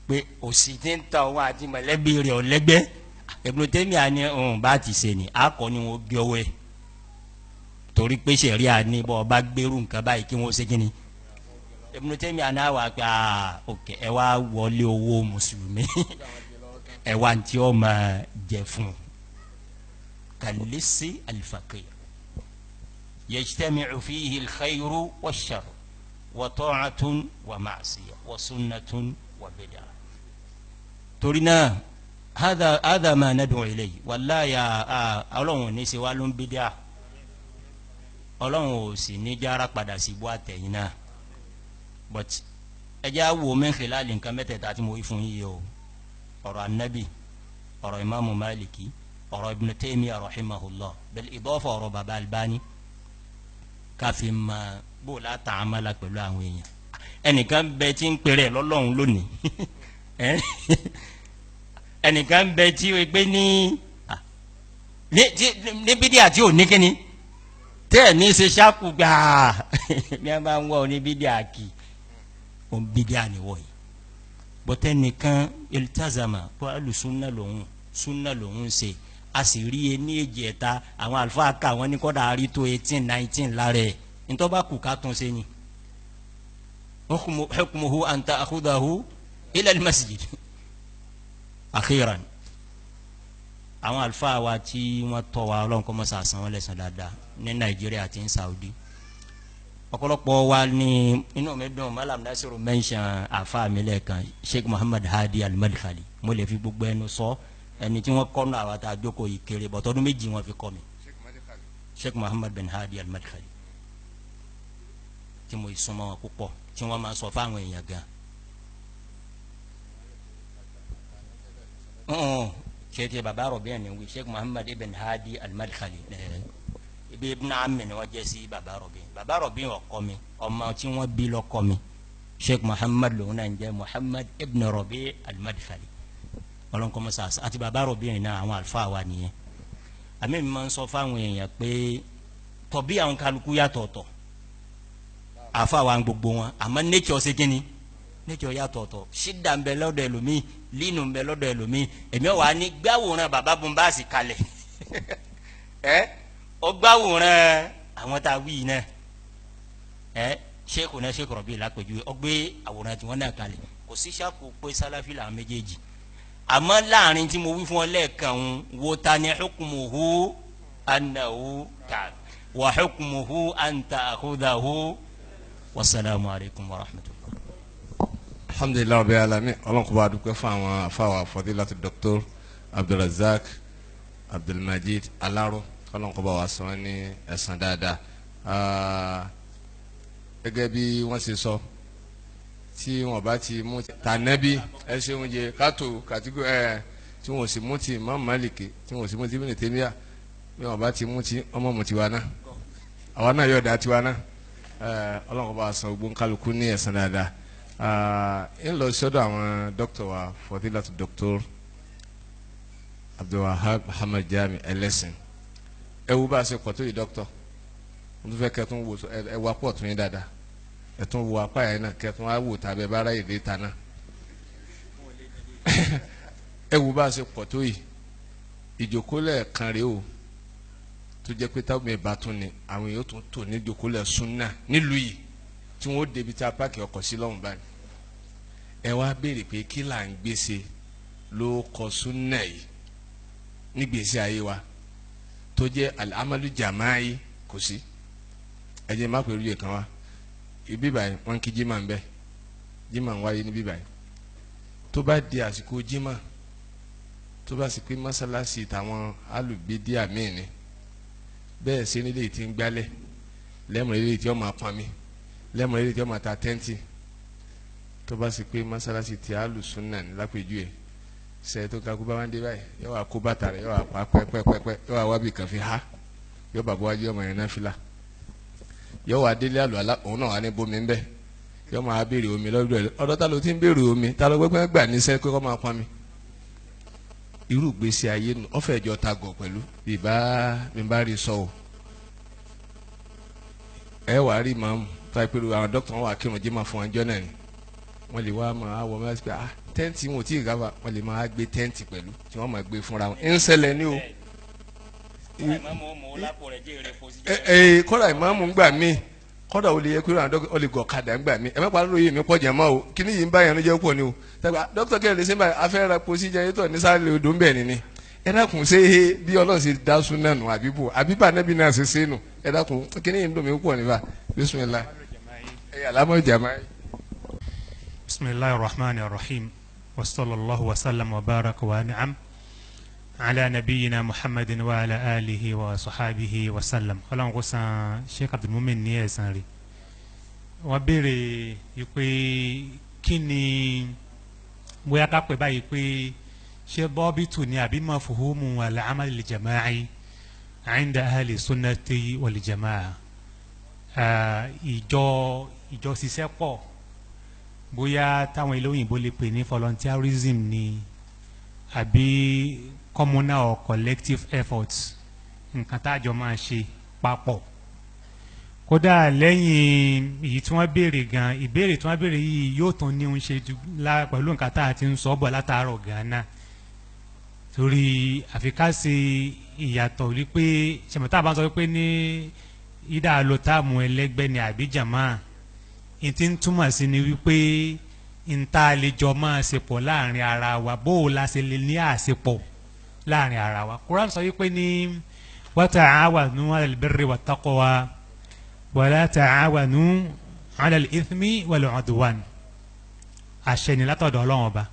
pé òsì tí ń ta òun àti mọ̀lẹ́bí rẹ̀ ọ̀lẹ́gbẹ́ Ibn Taymiyyah ní òun bá ti ṣe ni àkọ́ ni wọn gbé ọwọ́ ẹ̀ torí pé sẹ̀ríà ní bọ́ ọba gbérù nǹkan báyìí kí wọ́n ṣe kí ni Ibn Taymiyyah náà wà pé òkè ẹ wá wọlé owó mùsùlùmí ẹ wá ntí ọ máa jẹ fún un. كاللص الفقير يجتمع فيه الخير والشر وطاعة ومعصية وسنة وبدعة ترينا هذا ما ندعو إليه والله يا أولون نسي والون بدعة أولون سنجارة قد سيبواتينا but ẹjẹ́ wo min khilal nǹkan mẹ́tẹ̀ẹ̀ta tí mo wí fún yìí o ọ̀rọ̀ anabi ọ̀rọ̀ imaamu maliki ọ̀rọ̀ Ibn Taymiyyah rahimahullah bil idafa ọ̀rọ̀ baba Albani káfí ma bó la ta'amala pẹ̀lú àwọn èèyàn ẹnìkan bẹ tí ń pèrè lọ́lọ́run lónìí ẹnìkan bẹ tí o gbé ní bídíà tí ò ní kíni tẹ́ ẹ̀ ní ṣe ṣáàkù gbàá bí wọ́n bá ń wọ́ ọ ní bídíà kì í on bídíà ni wọ̀nyí bọ́tẹ́ nìkan iltazama kó alùsùnà lòun ṣe a sì rí e ní èjì ẹ̀ta àwọn àlùfáà ká wọn ní kọ́dà àrí tó 18-19 lára ẹ̀ ntọ́ba kù ká tún ṣe ni hukmuhu an ta'khudahu ila al-masjid akhiran àwọn àlùfáà wa tí wọ́n tọ́ wa ọlọ́run kọ́ mọ́sá àsán wọn lẹ́sàn dáadáa ní Nàìjíríà àti ní Saudi ọ̀pọ̀lọpọ̀ wa ní inú mi dùn Malam Nasiru mention àfa mi lẹ́ẹ̀kan Sheikh Muhammad Hadi Al-Madkhali mo lè fi gbogbo ẹnu sọ ẹni tí wọ́n kọ́nu àwọn tá a jókòó yìí kéré bọ̀tọ́dún méjì wọ́n fi kọ́ mi Sheikh Muhammad bin Hadi Al-Madkhali tí mo ìsúnmọ́ wọn púpọ̀ tí wọ́n máa sọ fáwọn èèyàn gan sheikh baba Rabi ni wi sheikh Muhammad ibn Hadi al-Madkhali ibi ibn ammi ni wọ́n jẹ́ sí baba Rabi ọkọ mi ọmọ tí wọ́n bí lọ́kọ mi sheikh Muhammad lòun náà ń jẹ́ Muhammad ibn Rabi al-Madkhali ọlọ́nkọ́ mọ́ sàásà àti baba Rabi yìí náà àwọn àlùfáà wa nìyẹn àmì mi máa ń sọ fáwọn èèyàn pé tọ̀bí àwọn kálukú yàtọ̀ọ̀tọ̀ àfa wa gbogbo wọn àmọ́ nature ṣe kínní nature yàtọ̀ọ̀tọ̀ ṣídà ń bẹ lọ́dọ̀ ẹlòmíì línu ń bẹ lọ́dọ̀ ẹlòmíì èmi wà ní gbàwòrán baba Bombasi kalẹ̀ ọ gbàwòrán àwọn tá a wí náà sheikh náà sheikh Rabi lápẹjù ọ gbé àwòrán tí wọ́n náà kalẹ̀ kò sí sàkó pé sálàfí làwọn méjèèjì àmọ́ láàrin tí mo wí fún ọ lẹ́ẹ̀kan ń wo ta ni hukmuhu annahu ta'ala wa hukmuhu an ta'khudahu. Wasalaamu alaikum wa rahmatulah. alhamdulilayi rabbil alamin ọlọ́run kó bá dúpẹ́ fún àwọn afáwà fadilatu Dr. Abdulrazak Abdulmajid Alaro ọlọ́run kó bá wa sọ ní ẹ̀san dáadáa gẹ́gẹ́ bí wọ́n ṣe sọ tí wọ́n bá ti mú tànẹ́bí ẹ ṣe oúnjẹ kátó kàtíkù tí wọ́n sì mú ti Imam Maliki tí wọ́n sì mú ti Ibn Taymiyyah bí wọ́n bá ti mú ti ọmọ mu tiwa náà àwa náà yọ̀ọ̀dà tiwa náà ọlọ́run bá san gbogbo kálukú ní ẹ̀san dáadáa ń lọ sọ́dọ̀ àwọn dókítà wa fadilatu Dr. Abdulwahab Muhammad Jami ẹlẹ́sìn ẹ wo bá a ṣe pọ̀ tó yìí dókítà mo tún fẹ́ kẹ́tún wo ẹ wá pọ̀ tún yín dáadáa ẹ tún wo apá yẹn náà kẹ́tún wá wò tàbí ẹ bá ráyè dé ta náà ẹ wo bá a ṣe pọ̀ tó yìí ìjókòólẹ̀ kan rèé o tó jẹ́ pé táwọn ẹ̀bá tún ni àwọn èèyàn tún tò ní ìjókòólẹ̀ súnà nílùú yìí tí wọ́n débi tí a páàkì ọkọ̀ sí lọ́hùn báyìí ẹ wá béèrè pé kí là ń gbèsè ló kọ súnà yìí nígbèsè ayé wa tó jẹ́ al-amalu jamai kò sí ẹ jẹ́ má pẹ̀lú yẹ kan wá ibi báyìí wọ́n kí jimá ń bẹ jimá ń wáyé níbí báyìí tó bá di àsìkò jimá tó bá sì pé mọ́sálásí tàwọn alùbídíà míì ni bẹ́ẹ̀ sí nílé tí ń gbálẹ̀ lẹ́mọ̀ nílé tí ó máa pọn mi lẹ́mọ̀ nílé tí ó máa ta tẹ́ǹtì tó bá sì pé mọ́sálásí ti alùsùnà ní lápèjúwe ṣe tó kakú bá wá ń dé báyìí yóò wá kó bàtà rẹ̀ yóò wá pa pẹ́pẹ́pẹ́ yóò wá wábì kan fi há yóò bàbá wájú ọmọ yẹn náà fìlà yóò wá délé àlọ́ àlá òun náà wá ní bomi ń bẹ̀ yóò máa béèrè omi lọ́dọ̀ ẹ̀ ọ̀dọ̀ ta ló ti ń béèrè omi ta ló gbẹ́gbẹ́ gbà níṣẹ́ pé kó máa pọn mi irú gbèsè ayé nu ọ̀fẹ́ ìjọ ta gọ̀ pẹ̀lú mi bá rí sọ o ẹ wà á rí màmú tó àìpé àwọn dókítà wọn wà kírun jimá fún ọjọ́ náà ni wọ́n lè wá máa wọ mẹ́sì pé tẹ́ǹtì wọn ò tí ì gábà wọ́n lè máa gbé tẹ́ǹtì pẹ̀lú tí wọ́n máa gbé fúnra wọn ń ṣẹlẹ̀ ní o. kọ́dà ìmáàmù ń gbà mí kọ́dà ó lè yẹ kó àwọn dókítà ó lè gọ̀ kadà ń gbà mí ẹ mẹ́pàá lóye mi pọ̀ jẹ́ mọ́ o kíní yìí ń bá yẹn ló jẹ́ pọ̀ ni o dókítà kẹ́hìn lè ṣe báyìí afẹ́ ra pósí jẹ́yẹ́tọ̀ ní sáré odò ń bẹ̀ ni ẹ dákun ṣe é bí ọlọ́run ṣe dá súnà nù àbíbà nẹ́bí náà ṣe ṣe nù ẹ dákun kíní yìí ń dùn mí pọ̀ nípa bismillah ẹ alámọ̀ jàmá. bisimilahi rahman rahim wa sallallahu wa sallam wa baraka wa ni'am ala nabiyina muhammadin wa ala alihi wa sahabihi wa sallam ọlọ́run kò san sheikh abdulmumin ní ẹ̀san rí wọ́n béèrè pé kí ni bóyá ká pè báyìí pé ṣé bọ́bítù ni àbí mafhumu al-amal al-jama'i inda ahli sunnati wal jama'a ìjọ ṣiṣẹ́ pọ̀ bóyá táwọn ilé òyìnbó lè pè ní volunteerism ni àbí communal or collective efforts nǹkan tájọ máa ṣe papọ̀ kódà lẹ́yìn èyí tí wọ́n béèrè gan ìbéèrè tí wọ́n béèrè yìí yóò tún ní ń ṣe pẹ̀lú nǹkan tá a ti ń sọ bọ̀ látàárọ̀ gánà torí àfikásí ìyàtọ̀ wípé ṣèmọ̀tà bá ń sọ wípé ní ìdá lo táàmù ẹlẹ́gbẹ́ ni àbí jàmáà n ti ń túmọ̀ sí ni wípé n ta lè jọ máa ṣepọ̀ láàrin ara wa bó o la ṣe lè ní àṣepọ̀ láàrin ara wa Quran sọ wípé ní wa ta'awanu 'ala al-birri wat-taqwa wa la ta'awanu 'ala al-ithmi wal-'udwan àṣẹ ni látọ̀dọ̀ Ọlọ́run ọba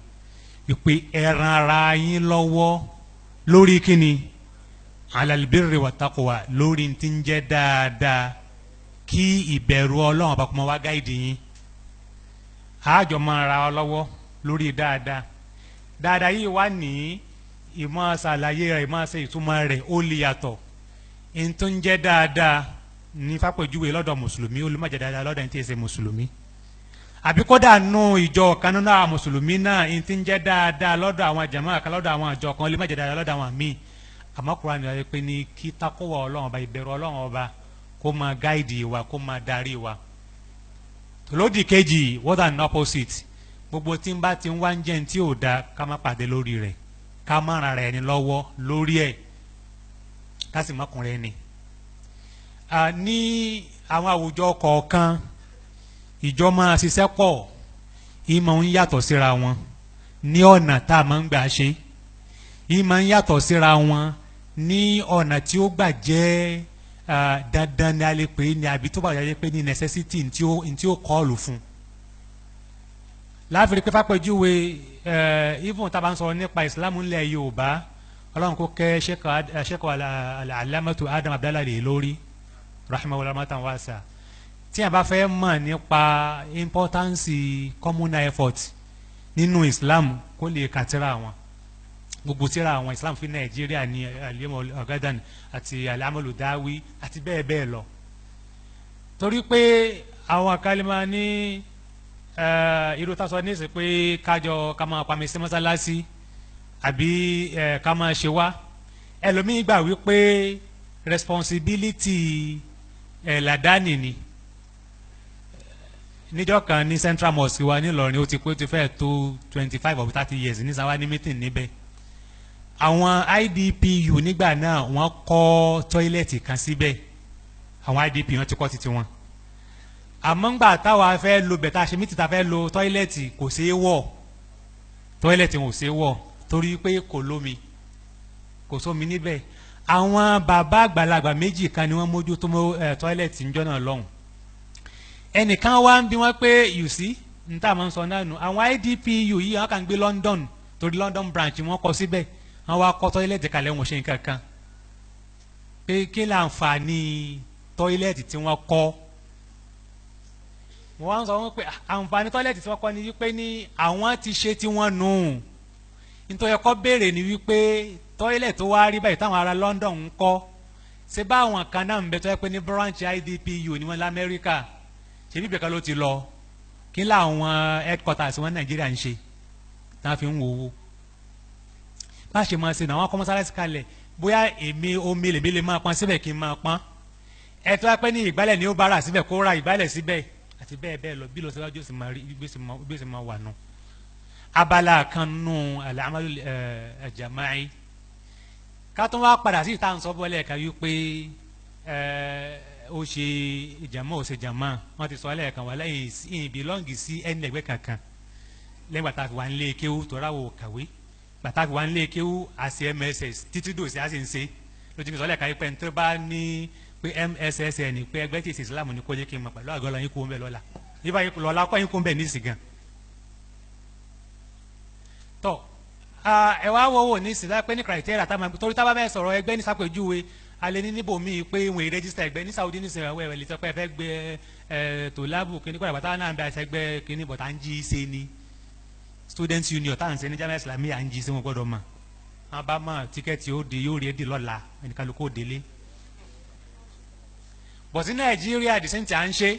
wípé ẹran ara yín lọ́wọ́ lórí kíni 'ala al-birri wat-taqwa lórí ti ń jẹ́ dáadáa kí ìbẹ̀rù Ọlọ́run ọba kó máa wá gáìdì yín àjọ máa ra ọ lọ́wọ́ lórí dáadáa yìí wá ní ìmọ̀ ṣàlàyé rẹ̀ ìmọ̀ ṣe ìtumọ̀ rẹ̀ ó lè yàtọ̀ ẹni tó ń jẹ́ dáadáa ní fàpèjúwe lọ́dọ̀ mùsùlùmí ó lè má jẹ́ dáadáa lọ́dọ̀ ẹni tí ì ṣe mùsùlùmí àbí kódà nù ìjọ kan nínú àwọn mùsùlùmí náà ẹni tí ń jẹ́ dáadáa lọ́dọ̀ àwọn jàmáà kan lọ́dọ̀ àwọn ìjọ kan ó lè má jẹ́ dáadáa lọ́dọ̀ àwọn míì àmọ́ Kùránì ni wọ́n pè ní kí takówà Ọlọ́run ọba ìbẹ̀rù Ọlọ́run ọba kó máa gáìdì wa kó máa darí wa lódì kejì what an opposite gbogbo tí ń bá ti ń wá ń jẹ́ ní tí ò da ká má pàdé lórí rẹ̀ ká má ra ẹni lọ́wọ́ lórí ẹ̀ ká sì mọ́kùnrin ẹni. ní àwọn àwùjọ kọ̀ọ̀kan ìjọ máa ṣiṣẹ́ pọ̀ ìmọ̀ ń yàtọ̀ síra wọn ní ọ̀nà tá a máa ń gbà ṣe ìmọ̀ ń yàtọ̀ síra wọn ní ọ̀nà tí ó gbà jẹ́ dandan ní alẹ́ pé ní àbí tó bá yẹ pé ní necessity ntí ó kọ́ọ̀lù fún láàfin pé fàpèjúwe even tá a bá ń sọ nípa ìsìlámù ńlẹ̀ Yorùbá Ọlọ́run kó kẹ́ ṣẹ́kọ̀ alámọ́tò Adam Abdallah lórí rahimahullah rahmatan wasi'a tí a bá fẹ́ mọ̀ nípa importance communal effort nínú Islam kó lè kàtírà wọn gbogbo tíra àwọn Islam fi Nàìjíríà ní alimu ọ̀gádàn àti alamolu dáwí àti bẹ́ẹ̀ bẹ́ẹ̀ lọ torí pé àwọn kalima ní irú tasọ ní ìsìn pé kájọ ká máa pàmì sí mọ́sálásí àbí ká máa ṣe wá ẹlòmíín gbà wípé responsibility làdáni ni níjọ́ kan ní Central Mosque wa nílọrin ó ti pé ó ti fẹ́ tó 25 or 30 years ní sáwá ní meeting níbẹ̀ àwọn IDPU nígbà náà wọ́n kọ́ tọ́ílẹ̀tì kan síbẹ̀ àwọn IDP wọ́n ti kọ́ títí wọn àmọ́ ńgbà táwa fẹ́ lo bẹ̀tà ṣe mí ti ta fẹ́ lo tọ́ílẹ̀tì kò ṣeé wọ̀ tọ́ílẹ̀tì ò ṣeé wọ̀ torí pé kò lómi kò sómi níbẹ̀ àwọn bàbá àgbàlagbà méjì kan ni wọ́n mójútó tọ́ílẹ̀tì ńjọ́ náà lọ́hùn ẹnìkan wá ń bí wọ́n pé you see n tá a máa ń sọ náà nù àwọn IDPU yìí wọ́n kàn gbé London torí London branch wọ́n kọ́ síbẹ̀ wọ́n wá kọ́ tọ́ílẹ̀tì kalẹ̀ wọn ṣe nǹkan kan pé kí láǹfààní tọ́ílẹ̀tì tí wọ́n kọ́ wọ́n wá ń sọ wọ́n pé àǹfààní tọ́ílẹ̀tì tí wọ́n kọ́ ni wípé ní àwọn ti ṣe tí wọ́n nù nítorí ẹ̀kọ́ béèrè ni wípé tọ́ílẹ̀tì tó wá rí báyìí táwọn ará London ń kọ́ ṣé báwọn kan náà ń bẹ tó yẹ pé ní branch IDPU ni wọ́n l'Amẹ́ríkà ṣe bíbẹ̀ kan ló ti lọ kí làwọn headquarters wọn Nàìjíríà ń ṣe tá a fi ń wo owó bá ṣe máa ṣe náà wọn kọ́ mọ́sálásí kalẹ̀ bóyá èmi omi lèmi lè máa pọn síbẹ̀ kí n máa pọn ẹ tó wá pẹ́ ní ìgbálẹ̀ ni ó bá rà síbẹ̀ kó ra ìgbálẹ̀ síbẹ̀ àti bẹ́ẹ̀ bẹ́ẹ̀ lọ bí lọ síwájú sì máa rí gbèsè máa wà nù. abala kan nù al-amalu al-jama'i ká tó wá padà sí ìta ń sọ bọ́lẹ̀ ká yí pé ó ṣe ìjàmọ́ ò ṣe jàmọ́ wọ́n ti sọ lẹ́ẹ̀kan wà lẹ́yìn ìbílọ́ǹgì sí ẹni ẹgbẹ́ kankan lẹ́yìn gbàtà fi wà ń lé kéwú tó ráwọ̀ kàwé gbàtà fi wà ń lé kéwú àti MSS títí dòsí á sì ń ṣe lójú mi sọ lẹ́ẹ̀kan yí pé ní tó bá ní pé MSS ẹni pé ẹgbẹ́ tí ìsìn Islam ní kó jẹ́ kí n mọ̀ pẹ̀lú àgọ́ lọ́yìn kó ń bẹ̀ lọ́la nígbà yín lọ́la kọ́ yín kó ń bẹ̀ níìsì gan. tọ́ ẹ wá wọ́wọ́ ní ìsìn lápẹ́ ní criteria táwọn torí táwọn bẹ́ẹ̀ sọ̀rọ̀ ẹgbẹ́ ní sàpèjúwe alẹ́ ní níbò míì pé ìwọ̀n ìrẹ́jísítà ẹgbẹ́ ní Saudi ní ìsìn ẹ̀wẹ̀ lè sọ pé ẹ fẹ́ gbé tó lábù kíní kọ́ ìbátan náà ń bẹ àṣẹgbẹ́ kíní bọ̀ tá ń jí ṣe ni student union tá à ń ṣe ní Jamiu Islamiyya à ń jí ṣe wọn gbọ́dọ̀ mọ̀ wọn bá mọ̀ tíkẹ́ẹ̀tì ó di yóò rí èdè lọ́la ẹnìkanlùkù ó délé bọ̀ sí Nàìjíríà dìsẹ́ntì à ń ṣe